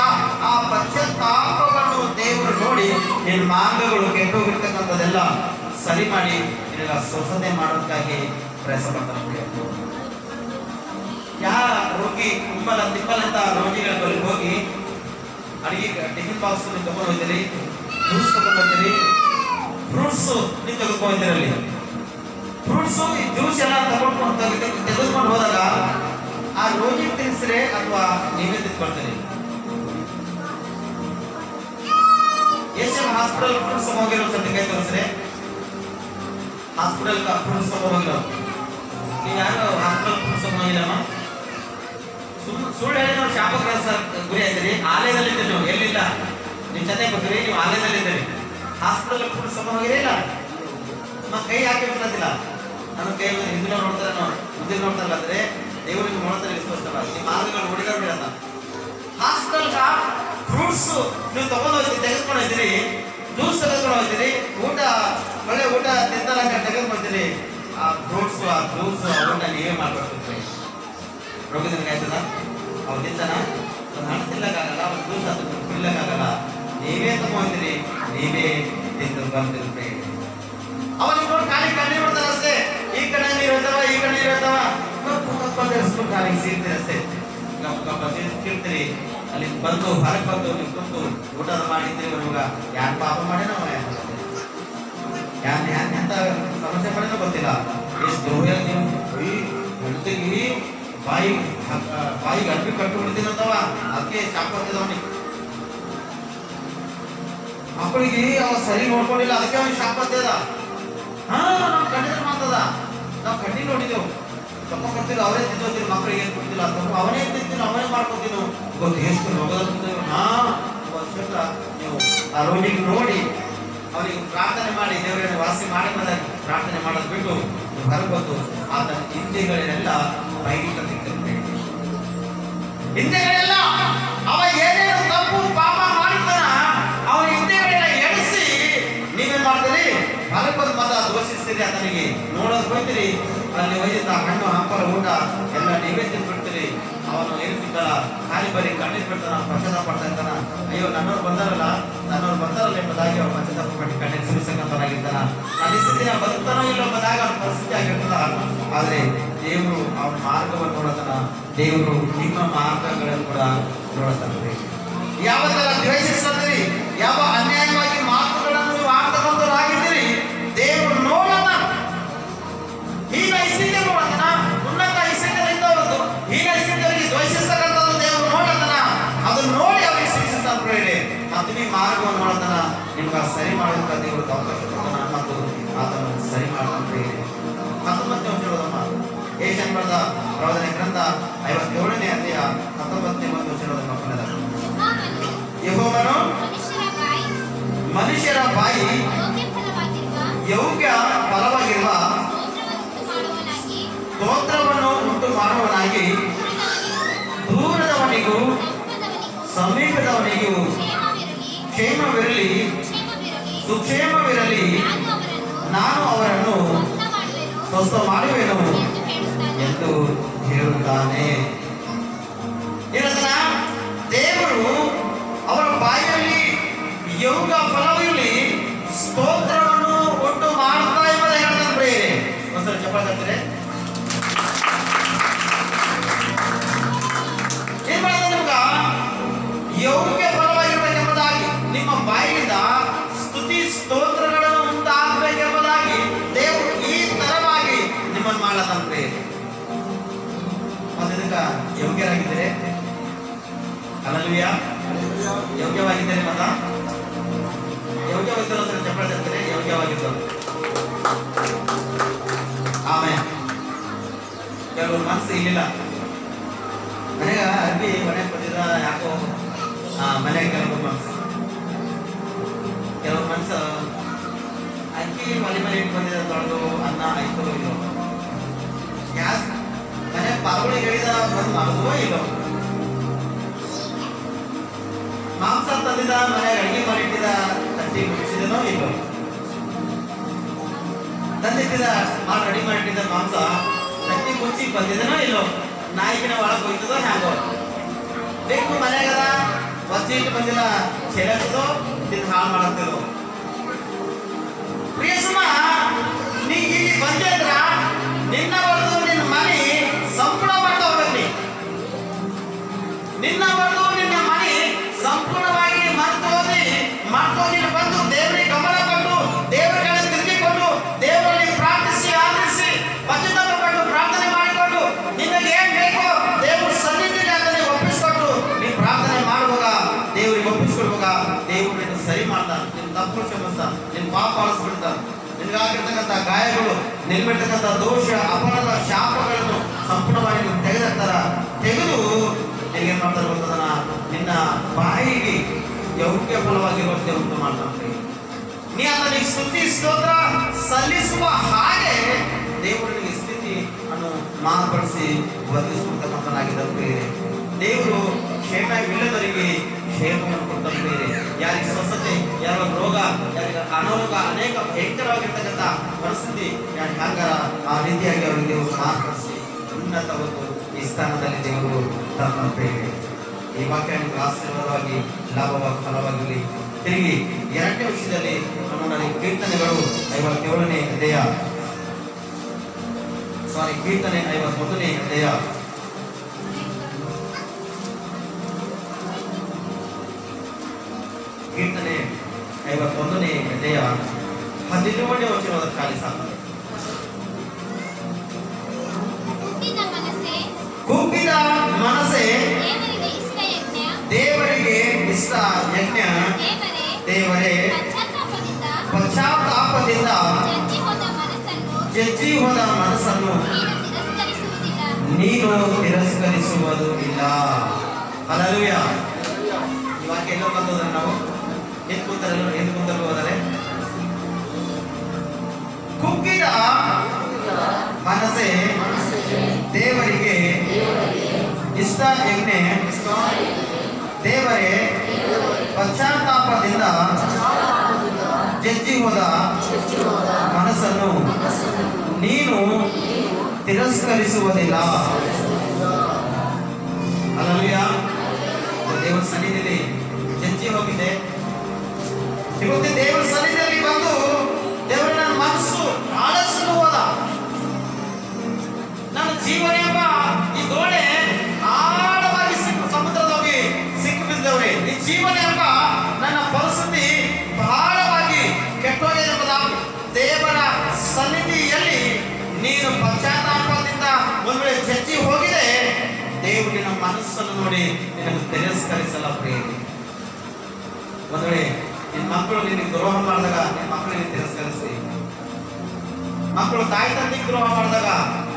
ಆ ಪಶ್ಚಾತ್ತಾಪವನ್ನು ದೇವರು ನೋಡಿ ನಿನ್ನ ಮಾರ್ಗಗಳು ಕೆಟ್ಟೋಗಿರ್ತಕ್ಕಂಥದ್ದೆಲ್ಲ ಸರಿ ಮಾಡಿ ನಿನಗ ಸ್ವಸ್ಥತೆ ಮಾಡೋದಕ್ಕಾಗಿ ಪ್ರಯತ್ನ ಪಡ್ತಾರೆ. ಯಾವ ರೋಗಿ ತಿಂಬಲಂತ ರೋಗಿಗಳ ಬಳಿ ಹೋಗಿ ಅಡಿಗೆ ಟಿಫಿನ್ ಬಾಕ್ಸ್ ನೀವು ತಗೊಂಡು ಹೋಗ್ತೀರಿ, ಜ್ಯೂಸ್ ತಗೊಂಡು ಹೋಗ್ತೀರಿ, ಫ್ರೂಟ್ಸ್ ನೀವು ತೆಗೆದುಕೊಂಡು ಹೋಗ್ತೀರಿ. ಅಲ್ಲಿ ಫ್ರೂಟ್ಸು ಈ ಜ್ಯೂಸ್ ಎಲ್ಲ ತೆಗೆದುಕೊಂಡು ಹೋದಾಗ ಆ ರೋಗಿ ತಿನ್ಸ್ರೆ ಅಥವಾ ನೀವೇ ತಿನ್ಕೊಳ್ತೀರಿ? ಹಾಸ್ಪಿಟಲ್ ಫ್ರೂಟ್ಸ್ ಹೋಗಿರೋ ಕೈ ತೋರಿಸ್ರೆ, ಹಾಸ್ಪಿಟಲ್ ಫ್ರೂಟ್ಸ್ ಹೋಗಿರೋ ನೀವು ಯಾರು ಹಾಸ್ಪಿಟಲ್ ಫ್ರೂಟ್ಸ್ ಹೋಗಿಲ್ಲಮ್ಮ? ಸುಳ್ಳು ಹೇಳಿ ನಾವು ಶಾಪಗ್ರಹ ಗುರಿ ಆಯ್ತೀರಿ. ಆಲಯದಲ್ಲಿ ಇದ್ದೀರಿ, ನೀವು ಎಲ್ಲಿಲ್ಲ, ನಿಮ್ಮ ಜೊತೆ ಬರ್ತೀರಿ, ನೀವು ಆಲಯದಲ್ಲಿ ಇದ್ದೀರಿ. ಹಾಸ್ಪಿಟಲ್ ಫ್ರೂಟ್ಸ್ ಹೋಗಿರಿಲ್ಲ, ನಮ್ಮ ಕೈ ಹಾಕಿ ಬಿಡೋದಿಲ್ಲ. ನನ್ನ ಕೈ ಹಿಂದಿನ ನೋಡ್ತಾರೆ, ಮುಂದಿನ ನೋಡ್ತಾರಲ್ಲ ಅಂದ್ರೆ ದೇವರಿಗೆ ನೋಡ್ತಾರೆ ಸ್ಪಷ್ಟವಾಗಿ. ನಿಮ್ಮ ಮಾರ್ಗಗಳು ಹೊಡಿದಾರ ಬಿಡಲ್ಲ. ಹಾಸ್ಪಿಟಲ್ ಫ್ರೂಟ್ಸ್ ನೀವು ತಗೊಂಡು ಹೋಗ್ತೀರಿ, ತೆಗೆದುಕೊಂಡು ಹೋಗ್ತೀರಿ, ಜ್ಯೂಸ್ ತೆಗೆದುಕೊಂಡು ಹೋಗ್ತೀರಿ, ಒಳ್ಳೆ ಊಟ ತಿಂತಾರ ತೆಗೆದುಕೊಳ್ತೀರಿ. ಆ ಫ್ರೂಟ್ಸ್ ಆ ಜ್ಯೂಸ್ ಊಟ ನೀವೇ ಮಾಡ್ಕೊಡ್ತೀರಿ. ರೋಗದಿಂದ ಆಯ್ತದ ಅವ್ರು ತಿಂತಾನ, ಒಂದು ಹಣ್ಣು ತಿನ್ನಕ್ಕಾಗಲ್ಲ, ಒಂದು ಜ್ಯೂಸ್ ಅದನ್ನು ತಿನ್ನಕ್ಕಾಗಲ್ಲ. ನೀವೇ ತಗೊಂತೀರಿ, ನೀವೇ ತಿಂದು ಬಂದಿರ್ತೀರಿ. ಅವನಿಗೆ ನೋಡಿ ಖಾಲಿ ಬಾರಿಗೆ ಸೀರ್ತೀರಿ ಅಷ್ಟೇ, ಕೇಳ್ತೀರಿ. ಅಲ್ಲಿ ಬಂದು ಹೊರಗೆ ಬಂದು ನೀವು ಕೂತು ಊಟ ಮಾಡಿದ್ರಿ. ಇವಾಗ ಯಾರು ಪಾಪ ಮಾಡೇನೋ ಎಂತ ಸಮಸ್ಯೆ ಪಡೆನೋ ಗೊತ್ತಿಲ್ಲ. ಎಷ್ಟು ದ್ರೋಹ ನೀವು ಹೆಂಡತಿಗೆ ಬಾಯಿಗೆ ಅಡ್ಬಿ ಕಟ್ಟು ಬಿಡ್ತೀನಂತವ, ಅದಕ್ಕೆ ಶಾಪತ್ತಿದವನಿಗೆ ಮಕ್ಕಳಿಗೆ ಅವ ಸರಿ ನೋಡ್ಕೊಂಡಿಲ್ಲ, ಅದಕ್ಕೆ ಅವ್ನಿಗೆ ಶಾಪತ್ತದ. ನಾವು ಕಣ್ಣಿದ್ರೆ ಮಾತದ, ನಾವು ಕಣ್ಣಿ ನೋಡಿದೆವು. ತಪ್ಪ ಕೊಡ್ತೀವಿ, ಅವರೇ ತಿಂತೀವಿ, ಮಕ್ಕಳಿಗೆ ಏನು ಕೊಡ್ತಿಲ್ಲ, ಅವನೇ ತಿಂತೀವಿ, ಅವನೇ ಮಾಡ್ಕೊತೀವಿ. ಗೊತ್ತು ಎಷ್ಟು ರೋಗದ ನೀವು ಆ ರೋಗಿಗೆ ನೋಡಿ ಅವನಿಗೆ ಪ್ರಾರ್ಥನೆ ಮಾಡಿ ದೇವರನ್ನು ವಾಸಿ ಮಾಡಿ ಬಂದಾಗ ಪ್ರಾರ್ಥನೆ ಮಾಡೋದು ಬಿಟ್ಟು ಹೊರಗೆ ಬಂದು ಆತನ ಹಿಂದೆಗಳನ್ನೆಲ್ಲ ಬೈಲಿಕ್ಕೆ ಹಿಂದೆಗಳೆಲ್ಲ ಅವ ಏನೇನು ತಪ್ಪು ಪಾಪ ಮಾಡಿರ್ತಾನ ಅವನ ಹಿಂದೆಗಳೆಲ್ಲ ಎಡಿಸಿ ನೀವೇನ್ ಮಾಡ್ತೀರಿ? ಹೊರಗೆ ಬಂದು ಮತ ದೋಷಿಸ್ತೀರಿ, ಆತನಿಗೆ ನೋಡೋದು ಹೋಗ್ತೀರಿ. ಅಲ್ಲಿ ಒಯ್ದಿದ್ದ ಹಣ್ಣು ಹಂಪಲ ಊಟ ಎಲ್ಲ ನೀವೇ ತಿಂದ್ಬಿಡ್ತೀರಿ. ಅವನು ಏನು ತಿಂತಾರ ಖಾಲಿ ಬರೀ ಕಣ್ಣೀರು ಬಿಡ್ತಾನ, ಪಶ್ಚಾತ್ತಾಪ ಪಡ್ತಾ ಇರ್ತಾನ. ಅಯ್ಯೋ ನನ್ನವ್ರು ಬಂದಾರಲ್ಲ ಎಂಬುದಾಗಿ ಅವ್ರು ಪಶ್ಚಾತ್ತಾಪ ಪಟ್ಟು ಕಣ್ಣೀರು ಸುರಿಸಂಗಂತನಾಗಿರ್ತಾನ. ನನ್ನ ಬದುಕ್ತಾನೋ ಇಲ್ಲ ಎಂಬುದಾಗಿ ಅವನ ಪರಿಸ್ಥಿತಿ ಆಗಿರ್ತದ. ಆದ್ರೆ ದೇವರು ಅವನ ಮಾರ್ಗವನ್ನು ನೋಡತನ, ದೇವರು ನಿಮ್ಮ ಮಾರ್ಗಗಳನ್ನು ಕೂಡ ನೋಡತಾನೆ. ಯಾವತ್ತೆಲ್ಲ ದ್ವೇಷಿಸ್ತೀರಿ, ಯಾವ ಅನ್ಯಾಯವಾಗಿ ಮಾತುಗಳನ್ನು ನೀವು ಆಡ್ತಕ್ಕಂಥವ್ರಾಗಿದ್ದೀರಿ, ದೇವರು ನೋಡೋಣ. ಹೀನ ಸ್ಥಿತಿ ನೋಡತನ, ಉನ್ನತ ಸ್ಥಿತಿಯಲ್ಲಿದ್ದವರದ್ದು ಹೀನ ಸ್ಥಿತಿಯವರಿಗೆ ದ್ವೇಷಿಸ್ತಕ್ಕಂಥದ್ದು ದೇವರು ನೋಡತನ. ಅದನ್ನು ನೋಡಿ ಅವರಿಗೆ ಶಿಕ್ಷಿಸ್ತಾನೆ ಪ್ರೇರೆ. ಮತ್ತು ನಿಮ್ಮ ಮಾರ್ಗವನ್ನು ನೋಡತನ, ನಿಮ್ಗೆ ಸರಿ ಮಾಡೋದಕ್ಕೆ ದೇವರು ಅವಕಾಶ ಕೊಡ್ತಾನ ಮತ್ತು ಅದನ್ನು ಸರಿ ಮಾಡ್ತಾನೆ ಪ್ರೇರೆ. 19ನೇ ವಚನದಮ್ಮ ಏಷಿಯನ್ ಬರೆದ ಪ್ರವಾದನೆ ಗ್ರಂಥ 57ನೇ ಅಧ್ಯಾಯ 19ನೇ ವಚನದ ಮಕ್ಕಳದ ಯೆಹೋವನು ಮನುಷ್ಯರ ಬಾಯಿ ಯೋಗ್ಯ ಫಲವಾಗಿರುವ ಸ್ತೋತ್ರವನ್ನು ಉಂಟು ಮಾಡುವನಾಗಿ ದೂರದವನಿಗೂ ಸಮೀಪದವನಿಗೂ ಕ್ಷೇಮವಿರಲಿ ಸುಕ್ಷೇಮವಿರಲಿ, ನಾನು ಅವರನ್ನು ಸ್ವಸ್ಥ ಮಾಡುವೆನು ಎಂದು ಹೇಳುತ್ತಾನೆ. ಏನಂತ ದೇವರು ಅವರ ಬಾಯಿಯಲ್ಲಿ ಯೋಗ ಫಲವಿರಲಿ ಸ್ತೋತ್ರವನ್ನು ಉಂಟು ಮಾಡ್ತಾ ಎಂಬುದೇ ಹೇಳ್ತಾನೆ ಪ್ರೇರೆ. ಒಂದ್ಸಲ ಚಪ್ಪಾಳೆ ತರ್ತೀರಿ. ಏನ್ ಮಾಡ್ತಾನೆ ನಿಮ್ಗ? ಯೋಗ್ಯ ಫಲವಾಗಿರ್ಬೇಕೆಂಬುದಾಗಿ ನಿಮ್ಮ ಬಾಯಿಯಿಂದ ಸ್ತುತಿ ಸ್ತೋತ್ರಗಳನ್ನು ಉಂಟಾಗಬೇಕೆಂಬುದಾಗಿ ದೇವರು ಈ ತರವಾಗಿ ನಿಮ್ಮನ್ನು ಮಾಡತಾನೆ ಪ್ರೇರೆ. ಅದಕ್ಕ ಯೋಗ್ಯರಾಗಿದ್ದೀರಿ. ಹಲ್ಲೆಲೂಯಾ. ಯೋಗ್ಯವಾಗಿದ್ದೇನೆ ಮತ ಯೋಗ್ಯವಾಗಿದ್ದರು ಅಂತ ಚಪ್ಪಾಳೆ ತರ್ತಾರೆ. ಯೋಗ್ಯವಾಗಿದ್ದರು ಆಮೇಲೆ ಕೆಲವರು ಮನಸ್ಸು ಇಲ್ಲಿಲ್ಲ, ಮನೆಗ ಅರ್ಬಿ ಮನೆಗೆ ಬಂದಿದ್ರ ಯಾಕೋ ಮನೆಗೆ ಕೆಲವರು ಮನಸ್ಸು ಅಕ್ಕಿ ಮನೆ ಮನೆ ಬಂದಿದ ತೊಳೆದು ಅನ್ನ ಆಯ್ತು ಇಲ್ಲೋ, ಗ್ಯಾಸ್ ಮನೆ ಪಾಲ್ಗೊಳ್ಳಿ ಹೇಳಿದ ಬಂದು ಮಾಡೋದೋ ಇಲ್ಲೋ, ಮಾಂಸ ತಂದಿದ ಮನೆ ಅಡಿಗೆ ಮಾಡಿಟ್ಟಿದ ತಟ್ಟಿ ಮುಗಿಸಿದನೋ ಇಲ್ಲೋ, ತಂದಿಟ್ಟಿದ ರೆಡಿ ಮಾಡಿಟ್ಟಿದ್ದ ಮಾಂಸ ತಟ್ಟಿ ಮುಚ್ಚಿ ಬಂದಿದನೋ ಇಲ್ಲೋ, ನಾಯಿಗಿನ ಒಳಗೆ ಹೋಯ್ತದೋ ಹ್ಯಾಂಗೋ ಬೇಕು ಮನೆಗದ ವಜ್ಜಿಟ್ಟು ಬಂದಿಲ್ಲ ಚೆಲ್ಲತ್ತದೋ ತಿಂದು ಹಾಳು ಮಾಡತ್ತದೋ. ಪ್ರಿಯ ಸುಮ, ನೀ ಇಲ್ಲಿ ಬಂದೆ ಅಂದ್ರ ನಿನ್ನ ಬರೆದು ನಿನ್ನ ಮನೆ ಸಂಪೂರ್ಣ ಮಾಡ್ತಾ ಹೋಗ್ಬೇಕು. ನಿನ್ನ ಬರೆದು ನಿನ್ನ ಮನೆ ಸಂಪೂರ್ಣವಾಗಿ ಮಾಡ್ತೋದಿ ಬಂದು ದೇವರಿಗೆ ಗಮನ ಕೊಟ್ಟು ದೇವರ ಕಡೆ ತಿರುಗಿಕೊಂಡು ದೇವರಲ್ಲಿ ಪ್ರಾರ್ಥಿಸಿ ಆಲಿಸಿ ಪಶ್ಚಾತ್ತಾಪಪಟ್ಟು ಪ್ರಾರ್ಥನೆ ಮಾಡಿಕೊಂಡು ನಿನಗೆ ಏನ್ ಬೇಕೋ ದೇವ್ರ ಸನ್ನಿಧಿಗೆ ಅದನ್ನೇ ಒಪ್ಪಿಸ್ಕೊಟ್ಟು ನೀ ಪ್ರಾರ್ಥನೆ ಮಾಡುವಾಗ ದೇವರಿಗೆ ಒಪ್ಪಿಸ್ಕೊಳ್ವಾಗ ದೇವರು ನಿನ್ನ ಸರಿ ಮಾಡ್ತಾನೆ, ನಿನ್ನ ತಪ್ಪು ಕ್ಷಮಿಸ್ತಾನೆ, ನಿನ್ನ ಪಾಪ ಅಳಿಸ್ಬಿಡ್ತಾನೆ. ನಿನಗಾಗಿರ್ತಕ್ಕಂಥ ಗಾಯಗಳು, ನಿನ್ಬಿಡ್ತಕ್ಕಂಥ ದೋಷ ಅಪರಾಧ ಶಾಪಗಳನ್ನು ಸಂಪೂರ್ಣವಾಗಿ ತೆಗೆದು ನಿನಗೇನ್ ಮಾಡ್ತಾರೆ ಗೊತ್ತದನ, ನಿನ್ನ ಬಾಯಿಗೆ ಯೋಗ್ಯ ಫಲವಾಗಿರುವಂತೆ ಉಂಟು ಮಾಡ್ತಾನೆ. ನೀ ಆತನಿಗೆ ಸ್ತುತಿ ಸ್ತೋತ್ರ ಸಲ್ಲಿಸುವ ಹಾಗೆ ದೇವರಿಗೆ ಸ್ಥಿತಿ ಅನ್ನು ಮಾರ್ಪಡಿಸಿ ವರ್ತಿಸಿಕೊಡ್ತಕ್ಕಂಥನಾಗಿದ್ದರೆ ದೇವರು ಕ್ಷೇಮವಿಲ್ಲದವರಿಗೆ ಕ್ಷೇಮವನ್ನು ಕೊಡ್ತಾರೆ. ಯಾರಿಗೆ ಸ್ವಸ್ಥತೆ, ಯಾರ ರೋಗ, ಯಾರಿಗೆ ಅನಾರೋಗ, ಅನೇಕ ಭಯಂಕರವಾಗಿರ್ತಕ್ಕಂಥ ಪರಿಸ್ಥಿತಿ ಹ್ಯಾಂಗಾರ ಆ ರೀತಿಯಾಗಿ ಅವರಿಗೆ ದೇವರು ಮಾರ್ಪಡಿಸಿ ಉನ್ನತ ಒಂದು ಈ ಸ್ಥಾನದಲ್ಲಿ ದೇವರು ತನ್ನ ಪ್ರೇರಣೆ. ಈ ವಾಕ್ಯ ಆಶೀರ್ವಾದವಾಗಿ ಲಾಭವಾಗಿ ಫಲವಾಗಿರಲಿ. ತಿರುಗಿ 2ನೇ ವಿಷಯದಲ್ಲಿ ನಮ್ಮಲ್ಲಿ ಕೀರ್ತನೆಗಳು 57ನೇ ಅಧ್ಯಾಯ, ಕೀರ್ತನೆ 51ನೇ ಅಧ್ಯಾಯ ಕೀರ್ತನೆ 51ನೇ ಅಧ್ಯಾಯ 17ನೇ ವಚನಕ್ಕಾಗಿ ಸಾಕು. ಕುಗ್ಗಿದ ಮನಸ್ಸೇ ದೇವರಿಗೆ ಇಷ್ಟ ಯಜ್ಞ. ದೇವರೇ ಪಶ್ಚಾತ್ತಾಪದಿಂದ ಜಜ್ಜಿ ಹೋದ ಮನಸ್ಸನ್ನು ನೀನು ತಿರಸ್ಕರಿಸುವುದು ಇಲ್ಲ. ಹಲ್ಲೆಲೂಯ. ಇವಾಗ ಎಲ್ಲೋ ಬಂದೋದ್ರೆ ನಾವು ಎದ್ದು ಹೋದರೆ ಕುಗ್ಗಿದ ಮನಸ್ಸೇ ದೇವರಿಗೆ ಇಷ್ಟ ಯಜ್ಞ. ದೇವರೇ ಪಶ್ಚಾತ್ತಾಪದಿಂದ ಜಜ್ಜಿ ಹೋದ ಮನಸ್ಸನ್ನು ನೀನು ತಿರಸ್ಕರಿಸುವುದಿಲ್ಲ. ಹಲ್ಲೆಲೂಯ. ದೇವರ ಸನ್ನಿಧಿಯಲ್ಲಿ ಜಜ್ಜಿ ಹೋಗಿದೆ. ಇವತ್ತು ದೇವರ ಸನ್ನಿಧಿಯಲ್ಲಿ ಬಂದು ದೇವರ ನನ್ನ ಮನಸ್ಸು ಆಳಸಲು ಹೋದ. ನನ್ನ ಜೀವನ ಎಂಬ ಈ ದೋಣೆ ಆಳವಾಗಿ ಸಮುದ್ರದೊಳಗೆ ಸಿಕ್ಕಿ ಬಿದ್ದವ್ರೆ. ಈ ಜೀವನ ಎಂಬ ನನ್ನ ಪರಿಸ್ಥಿತಿ ಬಹಳವಾಗಿ ಕೆಟ್ಟೋಗಿದೆ ಎಂಬುದಾಗಿ ದೇವರ ಸನ್ನಿಧಿಯಲ್ಲಿ ನೀನು ಪಶ್ಚಾತ್ತಾಪದಿಂದ ಒಂದು ವೇಳೆ ಜಜ್ಜಿ ಹೋಗಿದೆ, ದೇವರಿನ ಮನಸ್ಸನ್ನು ನೋಡಿ ನಿನಗೆ ತಿರಸ್ಕರಿಸಲ್ಲ ಪ್ರಿಯರೇ. ಒಂದು ವೇಳೆ ನಿನ್ನ ಮಕ್ಕಳು ನಿನಗೆ ದ್ರೋಹ ಮಾಡಿದಾಗ ನಿನ್ನ ಮಕ್ಕಳಿಗೆ ತಿರಸ್ಕರಿಸಿ, ಮಕ್ಕಳು ತಾಯಿ ತಂದೆಗೆ ದ್ರೋಹ ಮಾಡಿದಾಗ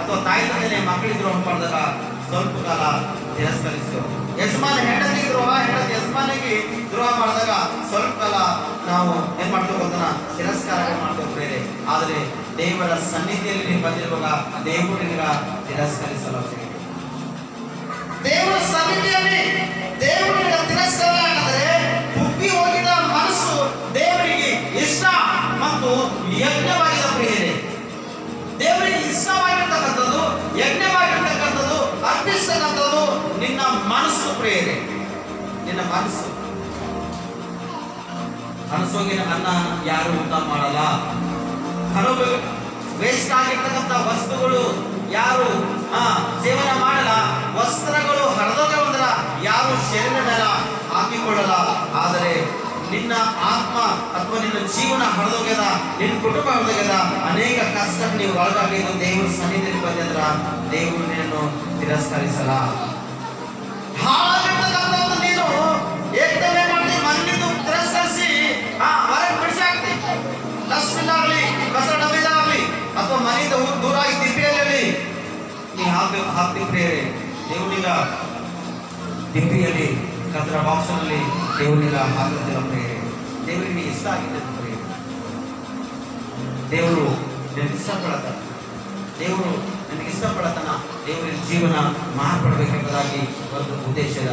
ಅಥವಾ ತಾಯಿ ತಂದೆ ಮಕ್ಕಳಿಗೆ ದ್ರೋಹ ಮಾಡಿದಾಗ ಸ್ವಲ್ಪ ಕಾಲ ತಿರಸ್ಕರಿಸು. ಯಜಮಾನ ಹೆಂಡತಿಗೆ ದ್ರೋಹ, ಹೆಂಡತಿ ಯಜಮಾನಿಗೆ ದ್ರೋಹ ಮಾಡಿದಾಗ ಸ್ವಲ್ಪ ಕಾಲ ನಾವು ಏನ್ ಮಾಡ್ತೇವೆ ಗೊತ್ತನ, ತಿರಸ್ಕಾರ ಮಾಡ್ತೇವೆ ಬೇರೆ. ಆದರೆ ದೇವರ ಸನ್ನಿಧಿಯಲ್ಲಿ ನೀವು ಬಂದಿರುವಾಗ ದೇವರು ನಿನಗ ತಿರಸ್ಕರಿಸಲ್ಲ. ದೇವರ ಸನ್ನಿಧಿಯಲ್ಲಿ ದೇವರು ನಿನಗ ತಿರಸ್ಕಾರ ಆಗಿದ್ರೆ ಕುಗ್ಗಿ ಹೋಗಿದ ಮನಸ್ಸು ದೇವರಿಗೆ ಇಷ್ಟ ಮತ್ತು ಯಜ್ಞವಾಗಿದೆ ಪ್ರಿಯರೇ. ದೇವರಿಗೆ ಇಷ್ಟವಾಗಿರ್ತಕ್ಕಂಥದ್ದು, ಯಜ್ಞವಾಗಿರ್ತಕ್ಕಂಥದ್ದು, ಅರ್ಪಿಸ್ತಕ್ಕಂಥದ್ದು ನಿನ್ನ ಮನಸ್ಸು ಪ್ರಿಯರೇ. ನಿನ್ನ ಮನಸ್ಸು ಮನಸ್ಸೋಗಿನ ಅನ್ನ ಯಾರು ಊಟ ಮಾಡಲ್ಲ. ವೇಸ್ಟ್ ಆಗಿರ್ತಕ್ಕಂಥ ವಸ್ತುಗಳು ಯಾರು ಸೇವನೆ ಮಾಡಲ್ಲ. ವಸ್ತ್ರಗಳು ಹರಿದೋಗವಂದ್ರ ಯಾರು ಶರೀರ ಮೇಲೆ ಹಾಕಿಕೊಳ್ಳಲ್ಲ. ಆದರೆ ನಿನ್ನ ಆತ್ಮ ಅಥವಾ ನಿನ್ನ ಜೀವನ ಹರಿದೋಗ್ಯದ, ನಿನ್ನ ಕುಟುಂಬ ಹರಿದೋಗ್ಯದ, ಅನೇಕ ಕಷ್ಟ ನೀವು ಒಳಗಾಗಿದ್ದು ದೇವರ ಸನ್ನಿಧಿಯಲ್ಲಿ ಬಂದಿದ್ರ ದೇವರು ನಿನ್ನನ್ನು ತಿರಸ್ಕರಿಸಲ್ಲ. ಹಾಗಿರ್ತಕ್ಕಂಥದ್ದು ನೀನು ಏಕದಮೆ ಮಾಡಿ ಮಣ್ಣಿಂದು ತಿರಸ್ಕರಿಸಿ ಹೊರಗೆ ಬಿಡಿಸಿ ಹಾಕ್ತಿ. ಡಸ್ಟ್ಬಿನ್ ಆಗಲಿ, ಕಸ ಡಬ್ಬಿದಾಗಲಿ ಅಥವಾ ಮನೆಯಿಂದ ದೂರಾಗಿ ತಿಪ್ಪಿಯಲ್ಲಿ ನೀ ಹಾಕ್ತಿ ಪ್ರಿಯರೇ. ದೇವನಿಗ ತಿಪ್ಪಿಯಲ್ಲಿ ಕಸರ ಬಾಕ್ಸ್ನಲ್ಲಿ ದೇವನಿಗ ಹಾಕುತ್ತಿಲ್ಲ ಪ್ರಿಯರೇ. ದೇವರಿಗೆ ಇಷ್ಟ ಆಗಿದೆ ಪ್ರಿಯರೇ. ದೇವರು ನಿನಗೆ ಇಷ್ಟಪಡತಾನ. ದೇವರು ನನಗೆ ಇಷ್ಟಪಡತಾನ. ದೇವರ ಜೀವನ ಮಾರ್ಪಡಬೇಕೆಂಬುದಾಗಿ ಒಂದು ಉದ್ದೇಶದ.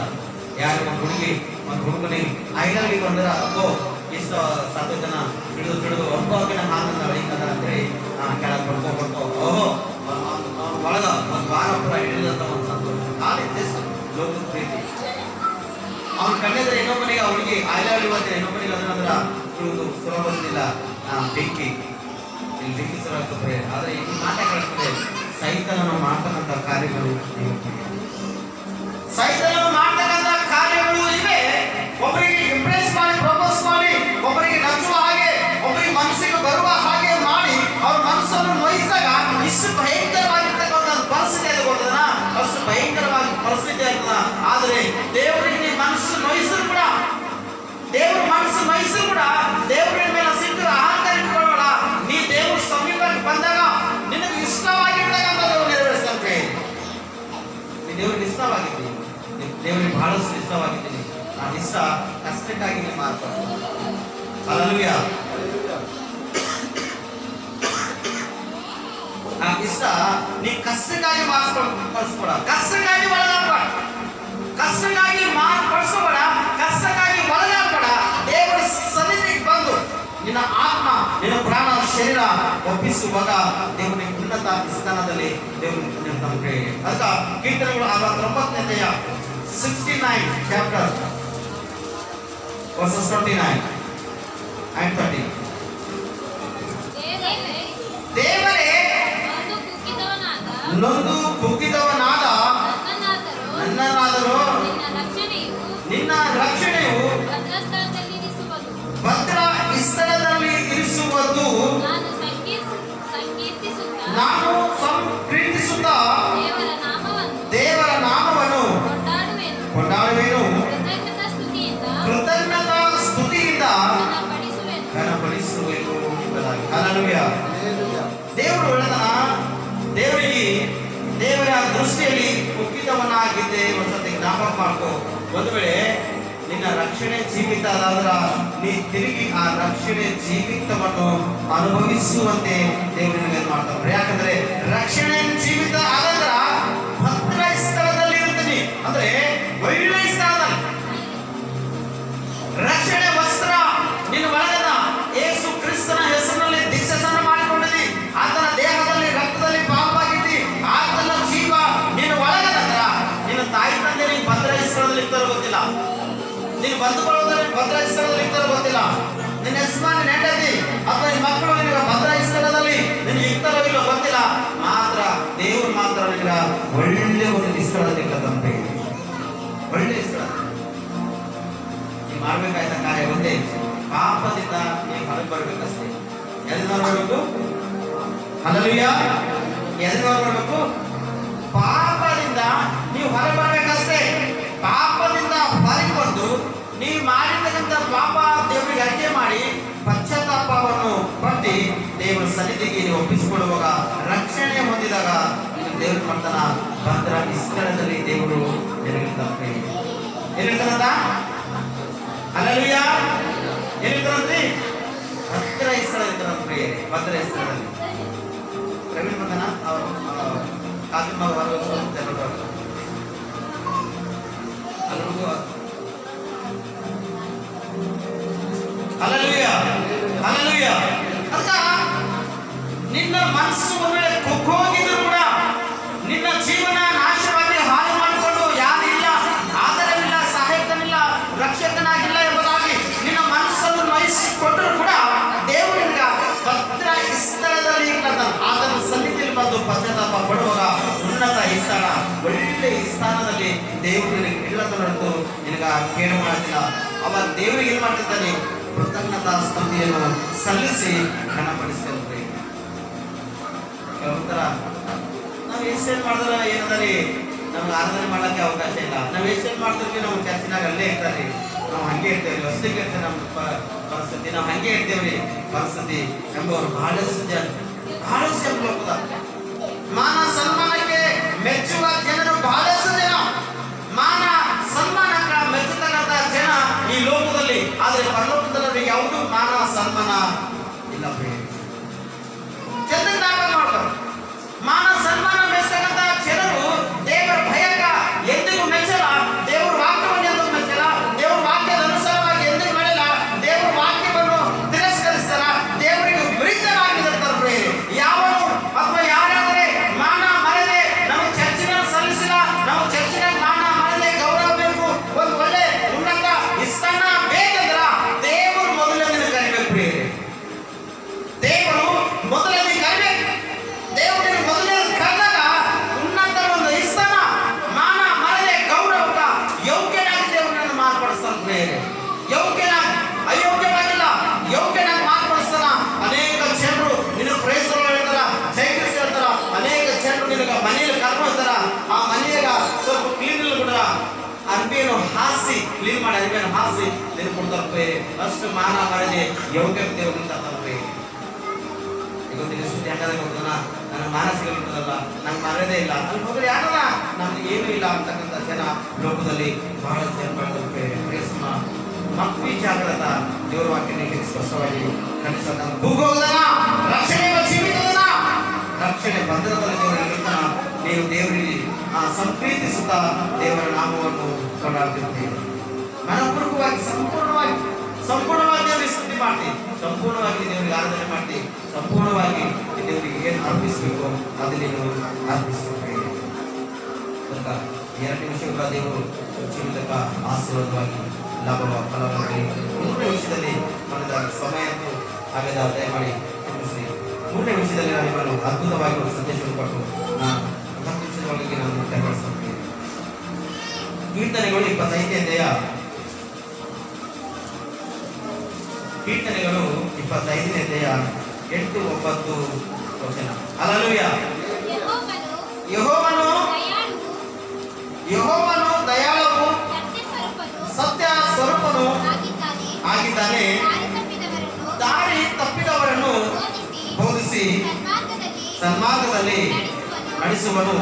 ಯಾರು ಒಂದು ಹುಡುಗನಿಗೆ ಐಡಲ್ಗೆ ಬಂದ್ರೆ ಅಕ್ಕೋ ಇಷ್ಟ ಸಾಧ್ಯತನ ಹಿಡಿದು ಒಬ್ಬಾಗಿ ನಮ್ಮ ಆನಂದ ಬೆಳೀತದ ಅಂತೇಳಿ ಕೆಳಗೆ ಕೊಡ್ಕೊ ಓಹೋ ಒಳಗ ಒಂದು ವಾರ ಪುರ ಹಿಡಿದಂತ ಒಂದು ಸಂತೋಷ. ಕಾಲೇಜ್ ಲೋಕದ ಪ್ರೀತಿ ಅವ್ನ ಕಣ್ಣಿದ್ರೆ ಇನ್ನೊಬ್ಬನಿಗೆ ಅವಳಿಗೆ ಐಡಲ್ ಇವತ್ತೆ ಇನ್ನೊಬ್ಬನಿಗೆ ಅದನ್ನಂದ್ರ ಇವತ್ತು ಸುರ ಬಂದಿಲ್ಲ ಬೆಂಕಿ ಇಲ್ಲಿ ಬೆಂಕಿ ಸುರ ಆಗ್ತದೆ. ಆದರೆ ಈ ಮಾತಾಡ್ತದೆ ಸೈತನನ್ನು ಮಾಡ್ತಕ್ಕಂಥ ಕಾರ್ಯಗಳು ಸೈತನನ್ನು ಮಾಡ್ತಕ್ಕಂಥ ಕಾರ್ಯಗಳು ಇವೆ. ಒಬ್ಬರಿಗೆ ಇಂಪ್ರೆಸ್ ಮಾಡಿ, ಪ್ರಪೋಸ್ ಮಾಡಿ, ಒಬ್ಬರಿಗೆ ನಚ್ಚುವ ಹಾಗೆ, ಒಬ್ಬರಿಗೆ ಮನಸ್ಸಿಗೆ ಬರುವ ಹಾಗೆ ಮಾಡಿ ಅವ್ರ ಮನಸ್ಸನ್ನು ನೋಯಿಸಿದಾಗ ಇಷ್ಟು ಭಯಂಕರವಾಗಿರ್ತಕ್ಕಂಥ ಪರಿಸ್ಥಿತಿ ಅದು ಕೊಡ್ತದ, ಅಷ್ಟು ಭಯಂಕರವಾಗಿ ಪರಿಸ್ಥಿತಿ ಆಗ್ತದ. ಆದರೆ ದೇವರಿಗೆ ನೀ ಮನಸ್ಸು ನೋಯಿಸಿದ್ರು ಕೂಡ, ದೇವ್ರ ಮನಸ್ಸು ನೋಯಿಸಿದ್ರು ಕೂಡ ದೇವರ ಮೇಲೆ ಸಿಟ್ಟು ಅಹಂಕಾರ ಇಟ್ಕೊಳ್ಬೇಡ. ನೀ ದೇವ್ರ ಸಮೀಪಕ್ಕೆ ಬಂದಾಗ ನಿನಗೆ ಇಷ್ಟವಾಗಿರ್ತಕ್ಕಂಥದ್ದು ನೆರವೇರಿಸ್ತಂತೆ. ನೀ ದೇವರಿಗೆ ಇಷ್ಟವಾಗಿದ್ದೀನಿ, ದೇವರಿಗೆ ಬಹಳಷ್ಟು ಇಷ್ಟವಾಗಿದ್ದೀನಿ. ಆ ಇಷ್ಟ ಕಷ್ಟಕ್ಕಾಗಿ ನೀವು ಮಾರ್ಪಡ್ತೀನಿ. ಹಲ್ಲೆಲೂಯಾ. ಆ ಇಷ್ಟ ನೀ ಕಷ್ಟಕ್ಕಾಗಿ ಮಾರ್ಪಡಿಸ್ಬೇಡ, ಕಷ್ಟಕ್ಕಾಗಿ ಒಳಗಾಗ್ಬೇಡ, ಕಷ್ಟಕ್ಕಾಗಿ ಮಾರ್ಪಡಿಸ್ಬೇಡ, ಕಷ್ಟಕ್ಕಾಗಿ ಒಳಗಾಗ್ಬೇಡ. ದೇವರ ಸನ್ನಿಧಿಗೆ ಬಂದು ನಿನ್ನ ಆತ್ಮ, ನಿನ್ನ ಪ್ರಾಣ, ಶರೀರ ಒಪ್ಪಿಸುವಾಗ ದೇವರಿಗೆ ಉನ್ನತ ಸ್ಥಾನದಲ್ಲಿ ದೇವರು ನಮಗೆ. ಅದಕ್ಕೆ ಕೀರ್ತನೆಗಳು 69ನೇ 69 ಚಾಪ್ಟರ್ verses 29 and 30. ದೇವರೇ ನೊಂದು ಕುಗ್ಗಿದವನಾದ ನನ್ನನ್ನಾದರೂ ನಿನ್ನ ರಕ್ಷಣೆಯು ದೃಷ್ಟಿಯಲ್ಲಿ ಕುಗ್ಗಿದವನಾಗಿದ್ದೆ. ಒಂದ್ಸತಿ ಜ್ಞಾಪಕ ಮಾಡ್ಕೋ. ಒಂದು ವೇಳೆ ನಿನ್ನ ರಕ್ಷಣೆ ಜೀವಿತ ಆದ್ರ ನೀ ತಿರುಗಿ ಆ ರಕ್ಷಣೆ ಜೀವಿತವನ್ನು ಅನುಭವಿಸುವಂತೆ ದೇವರಿಗೆ ಮಾಡ್ತಾರೆ. ಯಾಕಂದ್ರೆ ರಕ್ಷಣೆ ಜೀವಿತ ಆದ್ರ ಭದ್ರ ಸ್ಥಳದಲ್ಲಿ ಇರ್ತೀನಿ, ಅಂದ್ರೆ ಒಳ್ಳೆ ಸ್ಥಳದಲ್ಲಿ. ರಕ್ಷಣೆ ವಸ್ತ್ರ ನಿನ್ನ ಒಳಗದ ಯೇಸು ಕ್ರಿಸ್ತನ ಹೆಸರಿನಲ್ಲಿ ದೀಕ್ಷಾಸ್ನಾನ ಮಾಡಿಕೊಂಡಿದ್ದಿ, ಆತನ ದೇಹದಲ್ಲಿ ರಕ್ತದಲ್ಲಿ ಪಾಪವಾಗಿದ್ದಿ, ಆತನ ಜೀವ ನಿನ್ನ ಒಳಗದಂದ್ರ ನಿನ್ನ ತಾಯಿ ತಂದೆ ನಿನ್ ಭದ್ರ ಸ್ಥಳದಲ್ಲಿ ಇರ್ತಾರೋ ಗೊತ್ತಿಲ್ಲ, ನೀನು ಬಂಧುಕೊಳ್ಳೋದ್ರಲ್ಲಿ ಭದ್ರ ಸ್ಥಳದಲ್ಲಿ ಇರ್ತಾರೋ ಗೊತ್ತಿಲ್ಲ, ನಿನ್ನ ಯಜಮಾನ ನೆಂಟದಿ ಅಥವಾ ನಿನ್ನ ಮಕ್ಕಳು ನಿನಗೆ ಭದ್ರ ಸ್ಥಳದಲ್ಲಿ ನಿನಗೆ ಇರ್ತಾರೋ ಇಲ್ಲೋ ಗೊತ್ತಿಲ್ಲ. ಮಾತ್ರ ದೇವರು ಮಾತ್ರ ನಿನಗ ಒಳ್ಳೆ ಒಂದು ಸ್ಥಳದಲ್ಲಿ ಇರ್ತದಂತೆ, ಒಳ್ಳೆ ಸ್ಥಳ. ನೀವು ಮಾಡ್ಬೇಕಾಯ್ತ ಕಾರ್ಯ ಒಂದೇ, ಪಾಪದಿಂದ ನೀವು ಹೊರಗೆ ಬರ್ಬೇಕಷ್ಟೇ. ಎಲ್ಲಿ ನೋಡ್ಬೇಕು? ಹಲ್ಲೆಲೂಯಾ. ಎಲ್ಲಿ ನೋಡ್ಬೇಕು? ಪಾಪದಿಂದ ನೀವು ಹೊರಗೆ ಬರ್ಬೇಕಷ್ಟೇ. ಪಾಪದಿಂದ ಹೊರಗೆ ಬಂದು ನೀವು ಮಾಡಿರ್ತಕ್ಕಂಥ ಪಾಪ ದೇವರಿಗೆ ಅರಿಕೆ ಮಾಡಿ ಪಶ್ಚಾತ್ತಾಪವನ್ನು ಪಟ್ಟಿ ದೇವರ ಸನ್ನಿಧಿಗೆ ನೀವು ಒಪ್ಪಿಸಿಕೊಳ್ಳುವಾಗ, ರಕ್ಷಣೆ ಹೊಂದಿದಾಗ ದೇವರು ಮಾಡ್ತಾನ ಭದ್ರ ಸ್ಥಳದಲ್ಲಿ ದೇವರು ನೆರವೇರ್ತಾನೆ. ಏನಿರ್ತಾನಂತ? ಹಲ್ಲೆಲೂಯಾ. ಏನಿರ್ತಾನಂತ್ರಿ? ಭದ್ರ ಸ್ಥಳ ಇರ್ತಾನಂತ್ರಿ. ಭದ್ರ ಸ್ಥಳದಲ್ಲಿ ಪ್ರವೀಣ್ ಬಂದನ ಅವರು ಕಾದಿನ ಹಲ್ಲೆಲೂಯಾ, ಹಲ್ಲೆಲೂಯಾ. ಅರ್ಥ ನಿನ್ನ ಮನಸ್ಸು ಒಂದು ವೇಳೆ ಕುಗ್ಗೋಗಿದ್ರು ಕೂಡ, ನಿನ್ನ ಜೀವನ ನಾಶವಾಗಿ ಹಾಳು ಮಾಡಿಕೊಂಡು ಯಾರಿಲ್ಲ, ಆಧಾರವಿಲ್ಲ, ಸಹಾಯಕನಿಲ್ಲ, ರಕ್ಷಕನಾಗಿಲ್ಲ ಎಂಬುದಾಗಿ ನಿನ್ನ ಮನಸ್ಸನ್ನು ವಹಿಸಿಕೊಂಡರೂ ಕೂಡ ದೇವರಿಂದ ಭದ್ರ ಸ್ಥಳದಲ್ಲಿ ಇರ್ತಾನೆ. ಆತನ ಸನ್ನಿಧಿಯಲ್ಲಿ ಬಂದು ಪಶ್ಚಾತ್ತಾಪ ಪಡುವಾಗ ಉನ್ನತ ಸ್ಥಾನ, ಒಳ್ಳೆ ಸ್ಥಾನದಲ್ಲಿ ದೇವರು ನಿಲ್ಲದ ನಡೆದು ನಿನಗ ಕೇಳು ಮಾಡ್ತಿಲ್ಲ. ಅವಾಗ ದೇವರಿಗೆ ಏನ್ ಮಾಡ್ತಿದ್ದಾನೆ? ಕೃತಜ್ಞತಾ ಸ್ತುತಿಯನ್ನು ಸಲ್ಲಿಸಿ ಘನಪಡಿಸ್ತೇವೆ. ಒಂಥರ ನಾವು ಎಷ್ಟೇನ್ ಮಾಡಿದ್ರೆ ಏನಂದ್ರೆ ನಮ್ಗೆ ಆರಾಧನೆ ಮಾಡಕ್ಕೆ ಅವಕಾಶ ಇಲ್ಲ. ನಾವು ಎಷ್ಟೇನ್ ಮಾಡ್ತೀವಿ ನಾವು ಚರ್ಚಿನಾಗ ಅಲ್ಲೇ ಇರ್ತಾರೆ, ನಾವು ಹಂಗೆ ಇರ್ತೇವೆ, ಹೊಸದಿಗೆ ಇರ್ತೇವೆ ನಮ್ಮ ಪರಿಸ್ಥಿತಿ, ನಾವು ಹಂಗೆ ಇರ್ತೇವ್ರಿ ಪರಿಸ್ಥಿತಿ ಎಂಬುವರು ಬಹಳಷ್ಟು ಹೋಗ್ತದ. ಮಾನ ಸನ್ಮಾನಕ್ಕೆ ಮೆಚ್ಚುವ ಜನರು ಬಹಳಷ್ಟು ಜನ, ಮಾನ ಸನ್ಮಾನಕ್ಕ ಮೆಚ್ಚತಕ್ಕಂಥ ಜನ ಈ ಲೋಕದಲ್ಲಿ, ಆದ್ರೆ ಪರಲೋಕದಲ್ಲಿ ಯಾವುದು ಮಾನ ಸನ್ಮಾನ ಇಲ್ಲ. ಚೆನ್ನಾಗಿ ನಾಟಕ ಮಾಡ್ತಾರೆ. ಮಾನ ಸನ್ಮಾನ ಮೆಚ್ಚತಕ್ಕಂಥ ಜನರು ದೇವರ ಭಯಕ ಎಂದಿಗೂ ಮೆಚ್ಚಲ್ಲ, ದೇವರ ವಾಕ್ಯವನ್ನು ಎಂದೂ ಮೆಚ್ಚಲ್ಲ, ದೇವರ ವಾಕ್ಯದ ಅನುಸಾರವಾಗಿ ಎಂದಿಗೂ ನಡೆಯಲ್ಲ, ದೇವರ ವಾಕ್ಯವನ್ನು ತಿರಸ್ಕರಿಸ್ತಾರ, ದೇವರಿಗೆ ವಿರುದ್ಧವಾಗಿರ್ತಾರೆ. ಯಾವನು ಅಥವಾ ಯಾರಾದರೆ ಮಾನ ಮರೆದೆ ನಾವು ಚರ್ಚಿನ ಸಲ್ಲಿಸಿಲ್ಲ, ನಾವು ಚರ್ಚಿನ ಮಾನ ಮರೆದೆ ಗೌರವ ಬೇಕು, ಒಂದು ಒಳ್ಳೆ ಉನ್ನತ ಸ್ಥಾನ ಬೇಕಂದ್ರ ದೇವರು ಮೊದಲನೇ ಕರಿಬೇಕು. ಪ್ರಿಯರೇ, ದೇವರು ಮೊದಲನೇ ಕರಿಬೇಕು. ದೇವರಿಗೆ ಮೊದಲನೇ ಕರೆದಾಗ ಉನ್ನತ ಒಂದು ಸ್ಥಾನ, ಮಾನ ಮರೆದೆ ಗೌರವಕ ಯೋಗ್ಯನಾಗಿ ದೇವರನ್ನು ಮಾರ್ಪಡಿಸ್ತಾನೆ. ಪ್ರಿಯರೇ, ಯೋಗ್ಯನಾಗಿ, ಅಯೋಗ್ಯವಾಗಿಲ್ಲ, ಯೋಗ್ಯನಾಗಿ ಮಾರ್ಪಡಿಸ್ತಾನ. ಅನೇಕ ಜನರು ನಿನ್ನ ಪ್ರಯತ್ನ ಹೇಳ್ತಾರ, ಜೈಕರಿಸಿ ಹೇಳ್ತಾರ, ಅನೇಕ ಜನರು ನಿನಗ ಮನೆಯಲ್ಲಿ ಕರ್ಕೊಂಡು ಹೋಗ್ತಾರ, ಆ ಮನೆಯಾಗ ಸ್ವಲ್ಪ ಕ್ಲೀನ್ ಇಲ್ಲ ಬಿಡ್ರ, ಅರ್ಬಿಯನ್ನು ಹಾಸಿ ಕ್ಲೀನ್ ಮಾಡಿ ಅರ್ಬಿಯನ್ನು ಹಾಸಿ ನೀನು ಕೊಡ್ತಾರೆ. ಅಷ್ಟು ಮಾನ ಮರೆದೆ ಯೋಗ್ಯ ದೇವರಿಂದ ತರ್ತಾರೆ. ಇವತ್ತಿನ ಸುದ್ದಿ ಯಾಕಂದ್ರೆ ಗೊತ್ತನ, ನನ್ನ ಮಾನಸಿಕ ಇರ್ತದಲ್ಲ, ನಂಗೆ ಮರ್ಯಾದೆ ಇಲ್ಲ, ಅಲ್ಲಿ ಹೋದ್ರೆ ಯಾಕಲ್ಲ ನಮ್ಗೆ ಏನೂ ಇಲ್ಲ ಅಂತಕ್ಕಂಥ ಜನ ಲೋಕದಲ್ಲಿ ಬಹಳ ಜನ ಬೆಳೆದಿರ್ತಾರೆ. ಮಕ್ಕಳು ಜಾಗ್ರತ ದೇವರ ವಾಕ್ಯಕ್ಕೆ ಸ್ಪಷ್ಟವಾಗಿ ಕಲಿಸೋದ ಭೂಗೋಳದನ ರಕ್ಷಣೆ ಜೀವಿತದನ ರಕ್ಷಣೆ ಭದ್ರದಲ್ಲಿ ದೇವರಿಗಿರ್ತಾನ. ನೀವು ದೇವರಿಗೆ ಸಂಪ್ರೀತಿಸುತ್ತಾ ದೇವರ ನಾಮವನ್ನು ಕೊಂಡಾಡ್ತಿರ್ತೀವಿ. ಮನಪೂರ್ವಕವಾಗಿ ಸಂಪೂರ್ಣವಾಗಿ ದೇವರಿಗೆ ಸ್ತುತಿ ಮಾಡ್ತೀವಿ, ಸಂಪೂರ್ಣವಾಗಿ ದೇವರಿಗೆ ಆರಾಧನೆ ಮಾಡ್ತೀವಿ, ಸಂಪೂರ್ಣವಾಗಿ ದೇವರಿಗೆ ಏನು ಅರ್ಪಿಸಬೇಕು ಅದು ನೀನು ಅರ್ಪಿಸಬೇಕು. ಎರಡು ನಿಮಿಷಗಳ ದೇವರು ಜೀವಿತಕ್ಕ ಆಶೀರ್ವಾದವಾಗಿ ಲಾಭವ ಫಲವಾಗಿ ಮೂರನೇ ವಿಷಯದಲ್ಲಿ ಮಾಡಿದಾಗ ಸಮಯಕ್ಕೂ ಆಗದ ದಯಮಾಡಿ ಕ್ಷಮಿಸಿ. ಮೂರನೇ ವಿಷಯದಲ್ಲಿ ನಾನು ನಿಮ್ಮನ್ನು ಅದ್ಭುತವಾಗಿ ಒಂದು ಸಂದೇಶವನ್ನು ಕೊಟ್ಟು ನಾನು 10 ನಿಮಿಷದೊಳಗೆ ನಾನು ಮುಕ್ತಾಯಗೊಳಿಸುತ್ತೇನೆ. ಕೀರ್ತನೆಗಳು 25ನೇ ಅಧ್ಯಾಯ, ಕೀರ್ತನೆಗಳು 25ನೇ ಅಧ್ಯಾಯ 8, 9 ವಚನ. ಹಲ್ಲೆಲೂಯಾ. ಯೆಹೋವನು ದಯಾಳುವು, ಸತ್ಯ ಸ್ವರೂಪನು ಆಗಿದ್ದಾನೆ, ದಾರಿ ತಪ್ಪಿದವರನ್ನು ಬೋಧಿಸಿ ಸನ್ಮಾರ್ಗದಲ್ಲಿ ನಡೆಸುವನು.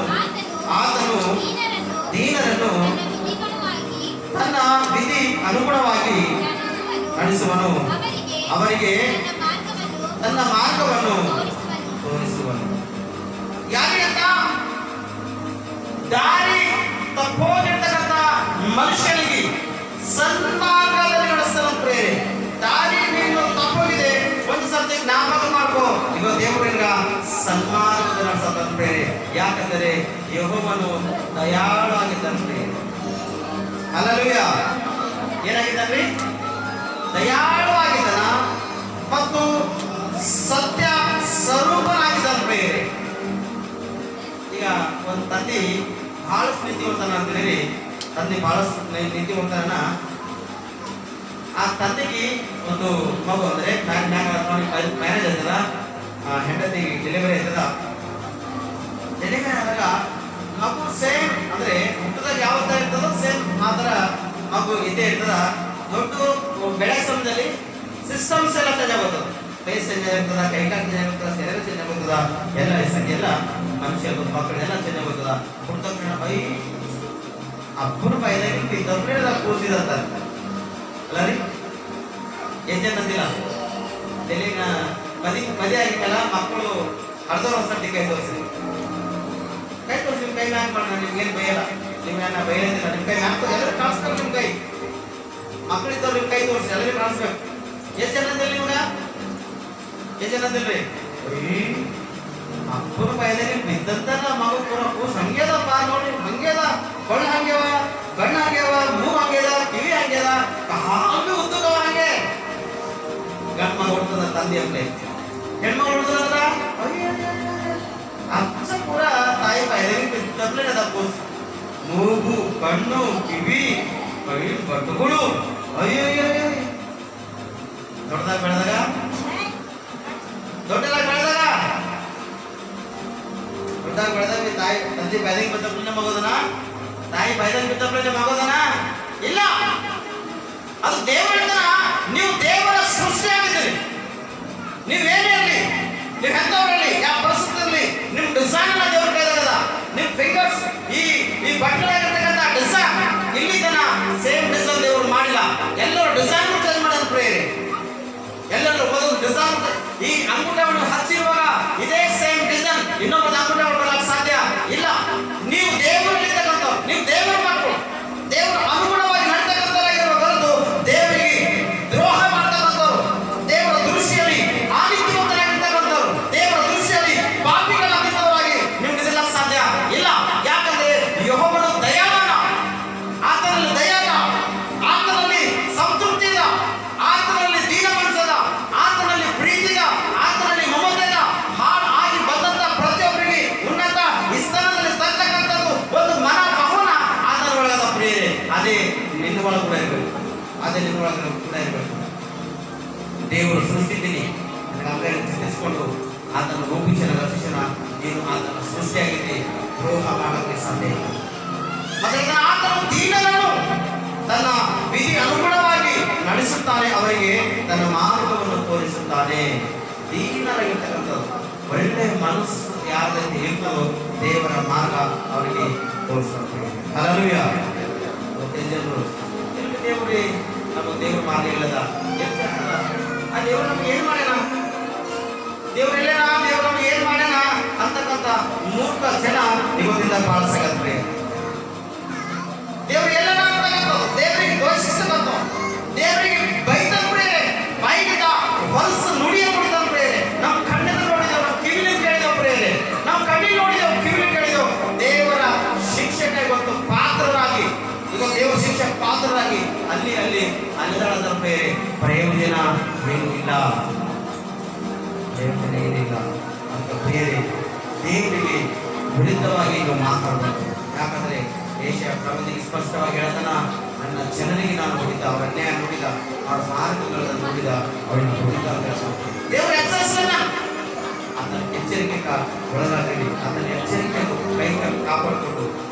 ಆತನು ಅನುಗುಣವಾಗಿ ನಡೆಸುವನು, ಅವರಿಗೆ ತನ್ನ ಮಾರ್ಗವನ್ನು ತೋರಿಸುವನು. ಯಾಕೆ ಅಂತ ದಾರಿ ತಪ್ಪೋಗಿರ್ತಕ್ಕಂಥ ಮನುಷ್ಯನಿಗೆ ಸನ್ಮಾರ್ಗದಲ್ಲಿ ನಡೆಸಲು ಪ್ರೇರೆ. ದಾರಿ ನೀನು ತಪ್ಪೋಗಿದೆ, ಒಂದು ಸರ್ತಿ ಜ್ಞಾಪಕ ಮಾಡ್ಕೋ, ಈಗ ದೇವರಿಂದ ಸನ್ಮಾರ್ಗದಲ್ಲಿ ನಡೆಸಲು ಪ್ರೇರೆ. ಯಾಕಂದರೆ ಯೆಹೋವನು ದಯಾಳು ಆಗಿದ್ದಾನೆ. ಹಲ್ಲೆಲೂಯ. ಏನಾಗಿದ್ದಾನ್ರಿ? ದಯಾಳು ಆಗಿದ್ದಾನ ಮತ್ತು ಸತ್ಯ ಸ್ವರೂಪನಾಗಿದ್ದಾನೆ ಪ್ರೇರೆ. ಈಗ ಒಂದು ತಂದೆ ಬಹಳಷ್ಟು ನೀತಿವಂತನ ಅಂತ ಹೇಳಿ, ತಂದೆ ಬಹಳಷ್ಟು ನೀತಿವಂತನ. ಆ ತಂದೆಗೆ ಒಂದು ಮಗು ಅಂದ್ರೆ ಮ್ಯಾರೇಜ್ ಆಗ್ತದ, ಹೆಂಡತಿ ಡೆಲಿವರಿ ಆಗ್ತದ. ಡೆಲಿವರಿ ಆದಾಗ ಮಗು ಸೇಮ್ ಅಂದ್ರೆ ಹುಟ್ಟದಾಗ ಯಾವ ತರ ಇರ್ತದೋ ಸೇಮ್ ಆ ಥರ ಮಗು ಇದ್ದೇ ಇರ್ತದ. ದೊಡ್ಡ ಬೆಳೆ ಸಮಯದಲ್ಲಿ ಸಿಸ್ಟಮ್ಸ್ ಎಲ್ಲ ಚೇಂಜ್ ಆಗುತ್ತದೆ. ಫೇಸ್ ಚೇಂಜ್ ಆಗಿರ್ತದ, ಕೈಕಾಲು ಚೇಂಜ್ ಆಗಿರ್ತದ, ಶರೀರ ಚೇಂಜ್ ಆಗುತ್ತದ, ಎಲ್ಲ ಮನುಷ್ಯ ಮಕ್ಕಳೆಲ್ಲ ಚೇಂಜ್ ಆಗುತ್ತದ. ಹುಟ್ಟ ತಕ್ಷಣ ಅಪ್ಪನ ಬೈದಾಗಿ ದೊಡ್ಡ ಕೂಸಿದಂತ ಅಲ್ಲ ರೀ, ಅಂದಿಲ್ಲ. ಮದುವೆ ಆಗಿತ್ತಲ್ಲ, ಮಕ್ಕಳು ಅರ್ಧವ್ರ ವರ್ಷ ಕೈ ತೋರಿಸಿ ನಿಮ್ ಕೈ ಮ್ಯಾಕ್ ಮಾಡೋಣ, ನಿಮ್ಗೇನು ಬೈಯಲ್ಲ, ನಿಮ್ಗೆ ಬೈಯೋದಿಲ್ಲ, ನಿಮ್ ಕೈ ಮ್ಯಾಕ್ ಎಲ್ಲರೂ ಕಾಣಿಸ್ತಾರೆ. ನಿಮ್ ಕೈ ಮಕ್ಕಳಿದ್ದವ್ರು ನಿಮ್ ಕೈ ತೋರಿಸಿ ಎಲ್ಲರಿಗೂ ಕಾಣಿಸ್ಬೇಕು. ಎಷ್ಟು ಜನ ಅಂದಿಲ್ಲ ನಿಮ್ಗ? ಎಷ್ಟು ಜನ ಅಂದಿಲ್ರಿ? ಅಪ್ಪನ ಬೈದಾಗಿ ಬಿದ್ದಂತ ಮಗು ಪೂರ ಕೂಸ್ ಹಂಗ್ಯದ, ಬಾ ನೋಡಿ ಹಂಗ್ಯದ, ಕೊಳ್ಳ ಹಂಗ್ಯವ, ಕಣ್ಣು ಹಂಗ್ಯವ, ಮೂಗು ಹಂಗ್ಯದ, ಕಿವಿ ಹಂಗ್ಯದ, ಕಾಲು ಉದ್ದವ ಹಂಗೆ. ಗಂಡ ಮಗ ಹೊಡ್ತದ ತಂದೆ ಅಂತ, ಹೆಣ್ಮಗ ಹೊಡ್ತದಂದ್ರ ಅಚ್ಚ ಪೂರ ತಾಯಿ ಬೈದಾಗಿ ಬಿದ್ದಪ್ಲೆ ಅದ ಕೂಸ್. ಮೂಗು, ಕಣ್ಣು, ಕಿವಿ, ಕೈ, ಬಟ್ಟುಗಳು, ಅಯ್ಯೋ ದೊಡ್ಡದಾಗ ಬೆಳೆದಾಗ ತಾಯಿ ತಂದೆ ಬೈದಂಗೆ ಬಿದ್ದಪ್ಲೆ ಮಗೋದನ, ತಾಯಿ ಬೈದಂಗೆ ಬಿದ್ದಪ್ಲೆ ಮಗೋದನ ಇಲ್ಲ. ಅದು ದೇವರು ಹೇಳ್ತಾನ, ನೀವು ದೇವರ ಸೃಷ್ಟಿಯಾಗಿದ್ದೀರಿ. ನೀವೇನಿರಲಿ, ನೀವು ಎಂತವರಲ್ಲಿ, ಯಾವ ಪರಿಸ್ಥಿತಿಯಲ್ಲಿ, ನಿಮ್ ಡಿಸೈನ್ ದೇವ್ರ ಕೈದಾಗದ. ನಿಮ್ ಫಿಂಗರ್ಸ್ ಈ ಬಟ್ಟಲಾಗಿರ್ತಕ್ಕಂಥ ಡಿಸೈನ್ ಇಲ್ಲಿ ತನ ಸೇಮ್ ಡಿಸೈನ್ ದೇವರು ಮಾಡಿಲ್ಲ. ಎಲ್ಲರೂ ಡಿಸೈನ್ ಚೇಂಜ್ ಮಾಡೋದು ಪ್ರೇರಿ. ಎಲ್ಲರೂ ಒಂದೊಂದು ಡಿಸೈನ್. ಈ ಅಂಗುಠವನ್ನು ಹಚ್ಚಿರುವಾಗ ಇದೇ ಸೇಮ್ ಡಿಸೈನ್ ಇನ್ನೊಬ್ಬ ಅಂಗುಠವನ್ನು ಬರಕ್ಕೆ ಸಾಧ್ಯ ಇಲ್ಲ. ನೀವು ದೇವರಲ್ಲಿರ್ತಕ್ಕಂಥವ್ರು, ನೀವು ದೇವರ ಮಕ್ಕಳು, ದೇವರ ಅನುಗುಣವಾಗಿ ನಡ್ತಕ್ಕಂಥವರಾಗಿರುವ ಹೊರತು ದೇವರಿಗೆ ದ್ರೋಹ ಮಾಡ್ತಕ್ಕಂಥವ್ರು, ದೇವರ ದೃಷ್ಟಿಯಲ್ಲಿ ಆದಿತ್ಯವಂತರಾಗಿರ್ತಕ್ಕಂಥವ್ರು, ದೇವರ ದೃಷ್ಟಿಯಲ್ಲಿ ಪಾಪಿಗಳಾಗಿದ್ದವರಾಗಿ ನಿಮ್ಗೆ ಇದೆಲ್ಲ ಸಾಧ್ಯ ಇಲ್ಲ. ಯಾಕಂದ್ರೆ ಯೆಹೋವನು ದಯಾವಾನ, ಆತನಲ್ಲಿ ದಯಾದ, ಆತನಲ್ಲಿ ಸಂತೃಪ್ತಿ ಇದೆ, ಆತನಲ್ಲಿ ದೀನ ಮನಸ್ಸದ, ಆತನಲ್ಲಿ ಪ್ರೀತಿದ, ಆತನಲ್ಲಿ ಮಮತೆದ. ಹಾಳು ಆಗಿ ಬಂದಂತ ಪ್ರತಿಯೊಬ್ಬರಿಗೆ ಉನ್ನತ ಸ್ಥಾನದಲ್ಲಿ ತರ್ತಕ್ಕಂಥದ್ದು ಒಂದು ಮನ ಭವನ ಆತನ ಒಳಗದ ಪ್ರಿಯರೇ. ಅದೇ ನಿನ್ನ ಒಳಗೆ ಕೂಡ ಇರಬೇಕು, ಅದೇ ನಿನ್ನ ಒಳಗೆ ಕೂಡ ಇರಬೇಕು. ದೇವರು ಸೃಷ್ಟಿದ್ದೀನಿ ಚಿಂತಿಸಿಕೊಂಡು ಆತನ ರೂಪಿಸನ ರಚಿಸನ ನೀನು ಆತನ ಸೃಷ್ಟಿಯಾಗಿದೆ, ದ್ರೋಹ ಮಾಡೋಕ್ಕೆ ಸಾಧ್ಯ ಇಲ್ಲ. ಮತ್ತೆ ಆತನು ದೀನರನ್ನು ತನ್ನ ವಿಧಿ ಅನುಗುಣವಾಗಿ ನಡೆಸುತ್ತಾನೆ, ಅವರಿಗೆ ತನ್ನ ಮಾರ್ಗವನ್ನು ತೋರಿಸುತ್ತಾನೆ. ದೀನರಾಗಿರ್ತಕ್ಕಂಥದ್ದು ಒಳ್ಳೆಯ ಮನಸ್ಸು ಯಾರಲ್ಲಿ ಇರ್ತದೋ ದೇವರ ಮಾರ್ಗ ಅವರಿಗೆ ತೋರಿಸುತ್ತದೆ. ಹಲ್ಲೆಲೂಯಾ. ಜನರು ದೇವರೇ ನಮ್ಮ ದೇವರ ಮಾರ್ಗ ಇಲ್ಲದ ಆ ದೇವರು ನಮ್ಗೆ ಏನ್ ಮಾಡ್ಯಾನ, ದೇವರೆಲ್ಲೇನಾ, ದೇವರು ನಮ್ಗೆ ಏನ್ ಮಾಡ್ಯಾನ ಅಂತಕ್ಕಂಥ ಮೂರ್ಖ ಜನ ಇವತ್ತಿಂದ ಪಾಲಿಸಕತ್ರಿ. ದೇವ್ರು ಎಲ್ಲ ದೇವರಿಗೆ ಘೋಷಿಸಬೇಕು, ದೇವರಿಗೆ ಬೈತಂದ್ರೆ ಬೈದ ಹೊಲಸು ನುಡಿಯ ಕೊಡ್ತಂದ್ರೆ ನಮ್ಮ ಕಣ್ಣಿನ ನೋಡಿದೆವು, ನಮ್ಮ ಕಿವಿಲಿ ಕೇಳಿದೆವು ಪ್ರೇರೆ, ನಮ್ಮ ಕಣ್ಣಿಗೆ ನೋಡಿದೆವು, ಕಿವಿಲಿ ಕೇಳಿದೆವು. ದೇವರ ಶಿಕ್ಷಕ ಇವತ್ತು ಪಾತ್ರರಾಗಿ, ಈಗ ದೇವರ ಶಿಕ್ಷಕ ಪಾತ್ರರಾಗಿ ಅಲ್ಲಿ ಅಲ್ಲಿದಾಳದ ಪ್ರೇರೆ ಪ್ರಯೋಜನ ಏನೂ ಇಲ್ಲ, ಪ್ರಯೋಜನ ಏನಿಲ್ಲ ಅಂತ ಪ್ರೇರೆ ದೇವರಿಗೆ ವಿರುದ್ಧವಾಗಿ ನೀವು ಮಾತಾಡಬೇಕು. ಯಾಕಂದ್ರೆ ಏಷ್ಯಾ ಪ್ರವಚನ ಸ್ಪಷ್ಟವಾಗಿ ಹೇಳ್ತಾನ, ನನ್ನ ಜನರಿಗೆ ನಾನು ನೋಡಿದ, ಅವರ ಅನ್ಯಾಯ ನೋಡಿದ, ಅವರ ಮಾರ್ಗಗಳನ್ನು ನೋಡಿದ, ಅವರನ್ನು ನೋಡಿದ ದೇವರ ಎಚ್ಚರಿಸಲಿಲ್ಲ. ಆತನ ಎಚ್ಚರಿಕೆ ಒಳಗಾಗಲಿ, ಆತನ ಎಚ್ಚರಿಕೆ ಕೈ ಕಾಪಾಡಿಕೊಂಡು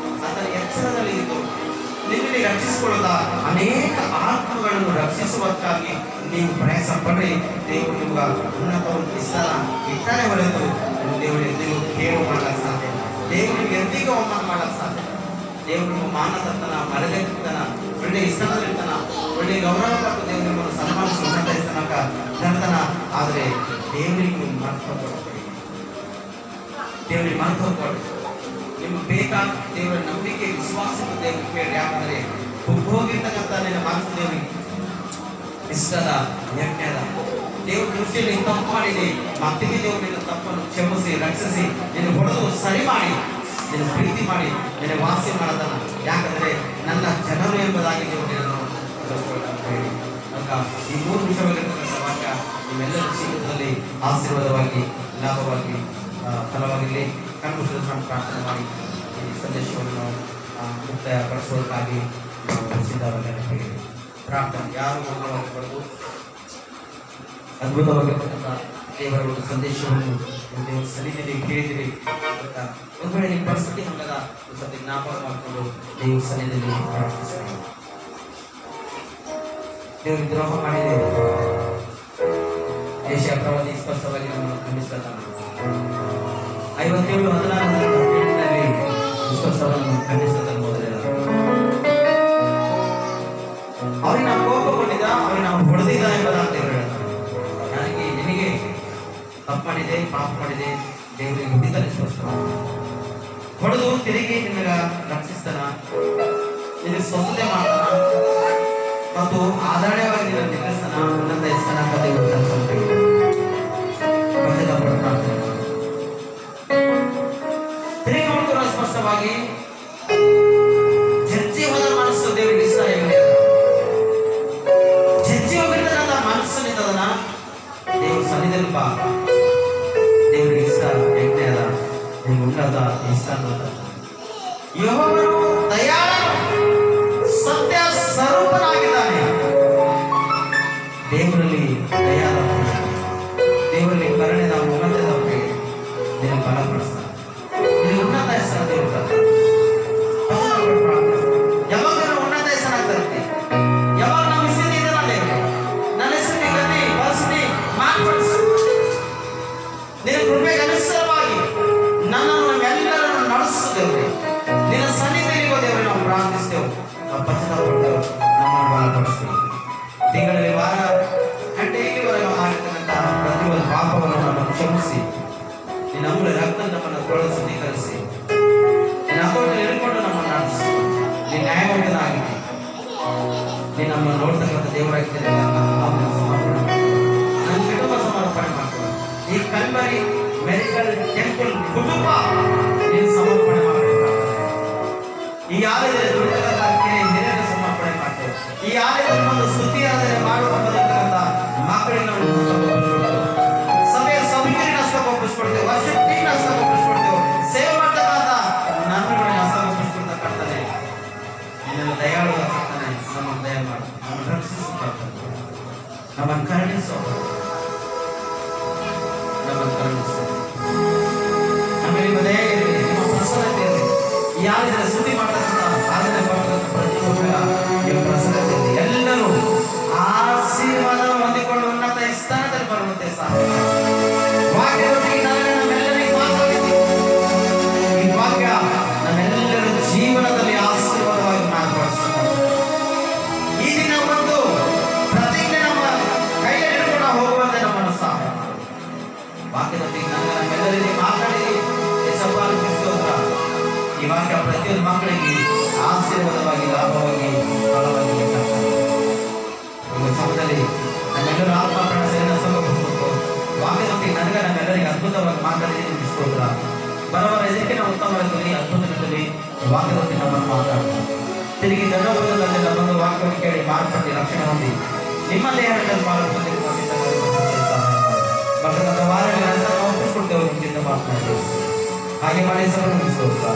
ಆತನ ಎಚ್ಚರದಲ್ಲಿ ಇದ್ದು ನಿಮ್ಮನ್ನು ರಕ್ಷಿಸಿಕೊಳ್ಳದ ಅನೇಕ ಆತ್ಮಗಳನ್ನು ರಕ್ಷಿಸುವುದಕ್ಕಾಗಿ ನೀವು ಪ್ರಯಾಸ ಪಡ್ರಿ. ದೇವರು ನಿಮ್ಗೆ ಉನ್ನತ ಒಂದು ಸ್ಥಾನ ಇಟ್ಟರೆ ಹೊರತು ದೇವರು ಎಂದಿಗೂ ಕೇಳು ಮಾಡಕ್ಕೆ ಸಾಧ್ಯ ಇಲ್ಲ, ದೇವರಿಗೆ ಎಂದಿಗೂ ಅವಮಾನ ಮಾಡಕ್ಕೆ ಸಾಧ್ಯ ಇಲ್ಲ. ದೇವರು ನಿಮ್ಮ ಮಾನ ತರ್ತಾನ, ಮರ್ಯಾದೆ ಕೊಡ್ತಾನ, ಒಳ್ಳೆ ಸ್ಥಾನದಲ್ಲಿರ್ತಾನ, ಒಳ್ಳೆ ಗೌರವ ಕೊಟ್ಟು ದೇವರು ನಿಮ್ಮನ್ನು ಸನ್ಮಾನಿಸಿ ಉನ್ನತ ಸ್ಥಾನಕ್ಕೆ ತರ್ತಾನ. ಆದರೆ ದೇವರಿಗೆ ನೀವು ಮಹತ್ವ ಕೊಡಬೇಡಿ, ದೇವರಿಗೆ ಮಹತ್ವ ಕೊಡಿ. ನಿಮ್ಗೆ ಬೇಕಾ ದೇವರ ನಂಬಿಕೆ ವಿಶ್ವಾಸಕ್ಕೆ ದೇವರಿಗೆ ಕೇಳಿ. ಯಾಕಂದ್ರೆ ಹೋಗಿರ್ತಕ್ಕಂಥ ನಿನ್ನ ಮನಸ್ಸು ದೇವರಿಗೆ ಇಷ್ಟದ ಯಜ್ಞದ ದೇವ್ರ ದೃಷ್ಟಿಯಲ್ಲಿ ತಪ್ಪು ಮಾಡಿದೆ, ಮತ್ತಿಗೆ ದೇವರು ನಿನ್ನ ತಪ್ಪನ್ನು ಕ್ಷಮಿಸಿ ರಕ್ಷಿಸಿ ನಿನ್ನ ಹೊಡೆದು ಸರಿ ಮಾಡಿ ನಿನ್ನ ಪ್ರೀತಿ ಮಾಡಿ ನಿನ್ನ ವಾಸಿ ಮಾಡತಾನ. ಯಾಕಂದ್ರೆ ನನ್ನ ಜನರು ಎಂಬುದಾಗಿ ದೇವರು ನಿನ್ನನ್ನು ಹೇಳಿ ಈ 3 ವಿಷಯವಾಗಿರ್ತಕ್ಕಂಥ ವಾಕ್ಯ ನಿಮ್ಮೆಲ್ಲರ ಜೀವಿತದಲ್ಲಿ ಆಶೀರ್ವಾದವಾಗಿ ಲಾಭವಾಗಿ ಫಲವಾಗಿರಲಿ. ಕಣ್ಣು ಪ್ರಾರ್ಥನೆ ಮಾಡಿ ಈ ಸಂದೇಶವನ್ನು ಮುಕ್ತಾಯಪಡಿಸೋದಕ್ಕಾಗಿ ನಾವು ಸಿದ್ಧವಾಗಿ ಪ್ರಾರ್ಥನೆ. ಯಾರು ಪಡೆದು ಅದ್ಭುತವಾಗಿರ್ತಕ್ಕಂಥ ದೇವರ ಒಂದು ಸಂದೇಶವನ್ನು ದೇವರ ಸನ್ನಿಧಿಯಲ್ಲಿ ಕೇಳಿದಿರಿ. ಒಂದು ವೇಳೆ ನಿಮ್ಮ ಪರಿಸ್ಥಿತಿ ಹಂಗದ ಸತಿ ಜ್ಞಾಪಕ ಮಾಡಿಕೊಂಡು ದೇವರ ಸನ್ನಿಧಿಯಲ್ಲಿ ಪ್ರಾರ್ಥಿಸಬೇಕು. ದೇವರು ದ್ರೋಹ ಮಾಡಿದೆ, ದೇಶ ಪ್ರವಾದಿ ಸ್ಪಷ್ಟವಾಗಿ ನಮ್ಮನ್ನು ಖಂಡಿಸ್ತಾನೆ. 57:16 ವಿಶ್ವಾಸವನ್ನು ಖಂಡಿಸ್ತಾನೆ. ಮೊದಲೇ ಅವ್ರಿಗೆ ನಾವು ಕೋಪಗೊಂಡಿದ್ದ, ಅವ್ರಿಗೆ ನಾವು ಹೊಡೆದಿದ್ದ ಎಂಬುದಾಗಿ ದೇವರು ಹೇಳ್ತಾರೆ. ನನಗೆ ನಿನಗೆ ತಪ್ಪು ಮಾಡಿದೆ, ಪಾಪ ಮಾಡಿದೆ, ದೇವರಿಗೆ ಹೊಡಿತಾನೆ ಸ್ಪಷ್ಟವಾಗಿ. ಹೊಡೆದು ತಿರುಗಿ ನಿನಗ ರಕ್ಷಿಸ್ತಾನ, ನಿನಗೆ ಸ್ವಸ್ಥತೆ ಮಾಡ್ತಾನ ಮತ್ತು ಆಧಾರವಾಗಿ ನಿನ್ನ ನಿಲ್ಲಿಸ್ತಾನ. ಉನ್ನತ ಸ್ಥಾನಕ್ಕೆ ದೇವರು ತಿರುಗಿ ನೋಡ್ತಾರ ಸ್ಪಷ್ಟವಾಗಿ. ಜಜ್ಜಿ ಹೋದ ಮನಸ್ಸು ದೇವರಿಗೆ ಇಷ್ಟ ಇಲ್ಲ. ಜಜ್ಜಿ ಹೋಗಿರ್ತಕ್ಕಂಥ ಮನಸ್ಸು ಅದನ್ನ ದೇವ್ರ ಸನ್ನಿಧಿಯಲ್ಲಿ ಬಾ, ದೇವರಿಗೆ ಇಷ್ಟ ಯಜ್ಞ ಅದ, ನಿಮ್ಗೆ ಉನ್ನತ ಇಷ್ಟ ಅನ್ನೋದ. ಯೆಹೋವನು ದಯಾಳನು, ಸತ್ಯ ಸ್ವರೂಪನಾಗಿದ್ದಾನೆ. ದೇವರಲ್ಲಿ ದಯಾಳ, ದೇವರಲ್ಲಿ ಕರುಣೆದ ಉನ್ನತದವರಿಗೆ ನಿನ್ನ ಬಲಪಡಿಸ್ತಾನೆ. ನಿನ್ನ ಉನ್ನತ ಹೆಸರು ದೇವರು ಯಾವಾಗ ಉನ್ನತ ಹೆಸರಾಗ್ತದೆ. ಯಾವಾಗ ನಮ್ಮ ಸ್ಥಿತಿ ಇದೆ ದೇವರು ನನ್ನ ಸ್ಥಿತಿ ಗತಿ ಪರಿಸ್ಥಿತಿ ಮಾರ್ಪಡಿಸು. ನಿನ್ನ ಕೃಪೆಗೆ ಅನುಸಾರವಾಗಿ ನನ್ನನ್ನು ನಮ್ಮೆಲ್ಲರನ್ನು ನಡೆಸುತ್ತೇವೆ. ನಿನ್ನ ಸನ್ನಿಧಿಗೆ ದೇವರು ನಾವು ಪ್ರಾರ್ಥಿಸ್ತೇವೆ, ಪಶ್ಚಾತ್ತಾಪಪಟ್ಟೆವು, ನಮ್ಮನ್ನು ಬಲಪಡಿಸ್ತೇವೆ. ತಿಂಗಳಲ್ಲಿ ವಾರ ಗಂಟೆಯವರೆಗೆ ಮಾಡಿರ್ತಕ್ಕಂಥ ಪ್ರತಿಯೊಂದು ಪಾಪವನ್ನು ನಮ್ಮನ್ನು ಕ್ಷಮಿಸಿ ನಿನ್ನ ಅಮೂಲ್ಯ ರಕ್ತ ನಮ್ಮನ್ನು ತೊಳೆದು ಶುದ್ಧೀಕರಿಸಿ ನಿನ್ನ ಹತೋಟಿಯಲ್ಲಿ ಹಿಡ್ಕೊಂಡು ನಮ್ಮನ್ನು ನಡೆಸಿ. ನೀನು ನ್ಯಾಯವಂತನಾಗಿದ್ದಿ, ನೀನು ನಮ್ಮನ್ನು ನೋಡ್ತಕ್ಕಂಥ ದೇವರಾಗಿದ್ದರೆ ನನ್ನ ಕುಟುಂಬ ಸಮರ್ಪಣೆ ಮಾಡ್ಕೊಂಡು ಈ ಕಲ್ವರಿ ಮೆಡಿಕಲ್ ಟೆಂಪಲ್ ಕುಟುಂಬ ನೀನು ಸಮರ್ಪಣೆ ಮಾಡಬೇಕು. ಈ ಆಲಯದಲ್ಲಿ ದುಡಿತಕ್ಕಂಥ ಹಿರಿಯರ ಸಮರ್ಪಣೆ ಮಾಡ್ತೇವೆ. ಈ ಆಲಯದಲ್ಲಿ ಒಂದು ಸ್ತುತಿ ಆರಾಧನೆ ಮಾಡುವಂತಕ್ಕಂಥ ಮಕ್ಕಳಿಗೆ ನಾವು ಸಭೆಯ ಸಭೆಗೆ ಒಪ್ಪಿಸ್ಕೊಡ್ತೇವೆ, ವರ್ಷಕ್ಕೆ ಒಪ್ಪಿಸ್ಕೊಡ್ತೇವೆ, ಸೇವೆ ಮಾಡ್ತಕ್ಕಂಥ ನನ್ನುಗಳಿಗೆ ಒಪ್ಪಿಸ್ಕೊಡ್ತಕ್ಕಂಥನೆ ನಿನ್ನೆಲ್ಲ ದಯಾಳು ಆಗ್ತಾನೆ. ನಮ್ಮನ್ನು ದಯ ಮಾಡು, ನಮ್ಮನ್ನು ರಕ್ಷಿಸುತ್ತಾನೆ, ನಮ್ಮನ್ನು ಕರುಣಿಸೋ, ನಮ್ಮನ್ನು ಕರುಣಿಸೋ. ನಮಗೆ ನಿಮ್ಮ ದಯ ಇರಲಿ, ನಿಮ್ಮ ಪ್ರಸನ್ನತೆ ಇರಲಿ. ಈ ಆಲಯದಲ್ಲಿ ಸ್ತುತಿ ಮಾಡ್ತಕ್ಕಂಥ ಸಾಧನೆ ಮಾಡ್ತಕ್ಕಂಥ ಪ್ರತಿಯೊಬ್ಬರ ನಿಮ್ಮ ಪ್ರಸನ್ನತೆ ಇರಲಿ. ಎಲ್ಲರೂ ಆಶೀರ್ವಾದ ಹೊಂದಿಕೊಂಡು ಉನ್ನತ ಸ್ಥಾನದಲ್ಲಿ ಬರುವಂತೆ ಸಾಧ್ಯ. ವಾಕ್ಯದೊಂದಿಗೆ ನಮ್ಮೆಲ್ಲರಿಗೂ ಮಾತಾಡಿದ್ದು ಈ ವಾಕ್ಯ ನಮ್ಮೆಲ್ಲರ ಜೀವನದಲ್ಲಿ ಆಶೀರ್ವಾದವಾಗಿ ಮಾರ್ಪಡಿಸುತ್ತದೆ. ಈ ದಿನ ಒಂದು ಪ್ರತಿಜ್ಞೆ ನಮ್ಮ ಕೈಯಲ್ಲಿ ಹಿಡ್ಕೊಂಡು ಹೋಗುವಂತೆ ನಮ್ಮನ್ನು ಸಹಾಯ ಮಾಡಿ. ವಾಕ್ಯದೊಂದಿಗೆ ನಮ್ಮೆಲ್ಲರಿಗೆ ಮಾತಾಡಿ ಈ ವಾಕ್ಯ ಪ್ರತಿಯೊಂದು ಮಕ್ಕಳಿಗೆ ಆಶೀರ್ವಾದವಾಗಿ ಲಾಭವಾಗಿ ಫಲವಾಗಿ ಸಮಯದಲ್ಲಿ ನಮ್ಮೆಲ್ಲರೂ ಆತ್ಮ ಪ್ರಾಣ ಶರೀರ ಸಮರ್ಪಿಸಬೇಕು. ವಾಕ್ಯದೊಂದಿಗೆ ನಮ್ಮೆಲ್ಲರಿಗೆ ಅದ್ಭುತವಾಗಿ ಮಾತಾಡಿದ್ದೀನಿ ಸ್ತೋತ್ರ. ಬರವರ ಇದಕ್ಕೆ ನಾವು ಉತ್ತಮವಾಗಿ ಅದ್ಭುತದಲ್ಲಿ ವಾಕ್ಯದೊಂದಿಗೆ ನಮ್ಮನ್ನು ಮಾತಾಡ್ತಾರೆ. ತಿರುಗಿ ದೊಡ್ಡಬಂಧದಲ್ಲಿ ಬಂದು ವಾಕ್ಯವನ್ನು ಕೇಳಿ ಮಾರ್ಪಟ್ಟು ರಕ್ಷಣೆ ಹೊಂದಿ ನಿಮ್ಮ ದೇಹದಲ್ಲಿ ಮಾರ್ಪಟ್ಟು ಬರ್ತಕ್ಕಂಥ ವಾರಗಳನ್ನು ಒಪ್ಪಿಸ್ಕೊಡ್ತೇವೆ. ನಿಮ್ಮಿಂದ ಮಾತನಾಡಿ ಹಾಗೆ ಮಾಡಿ ಸ್ತೋತ್ರ.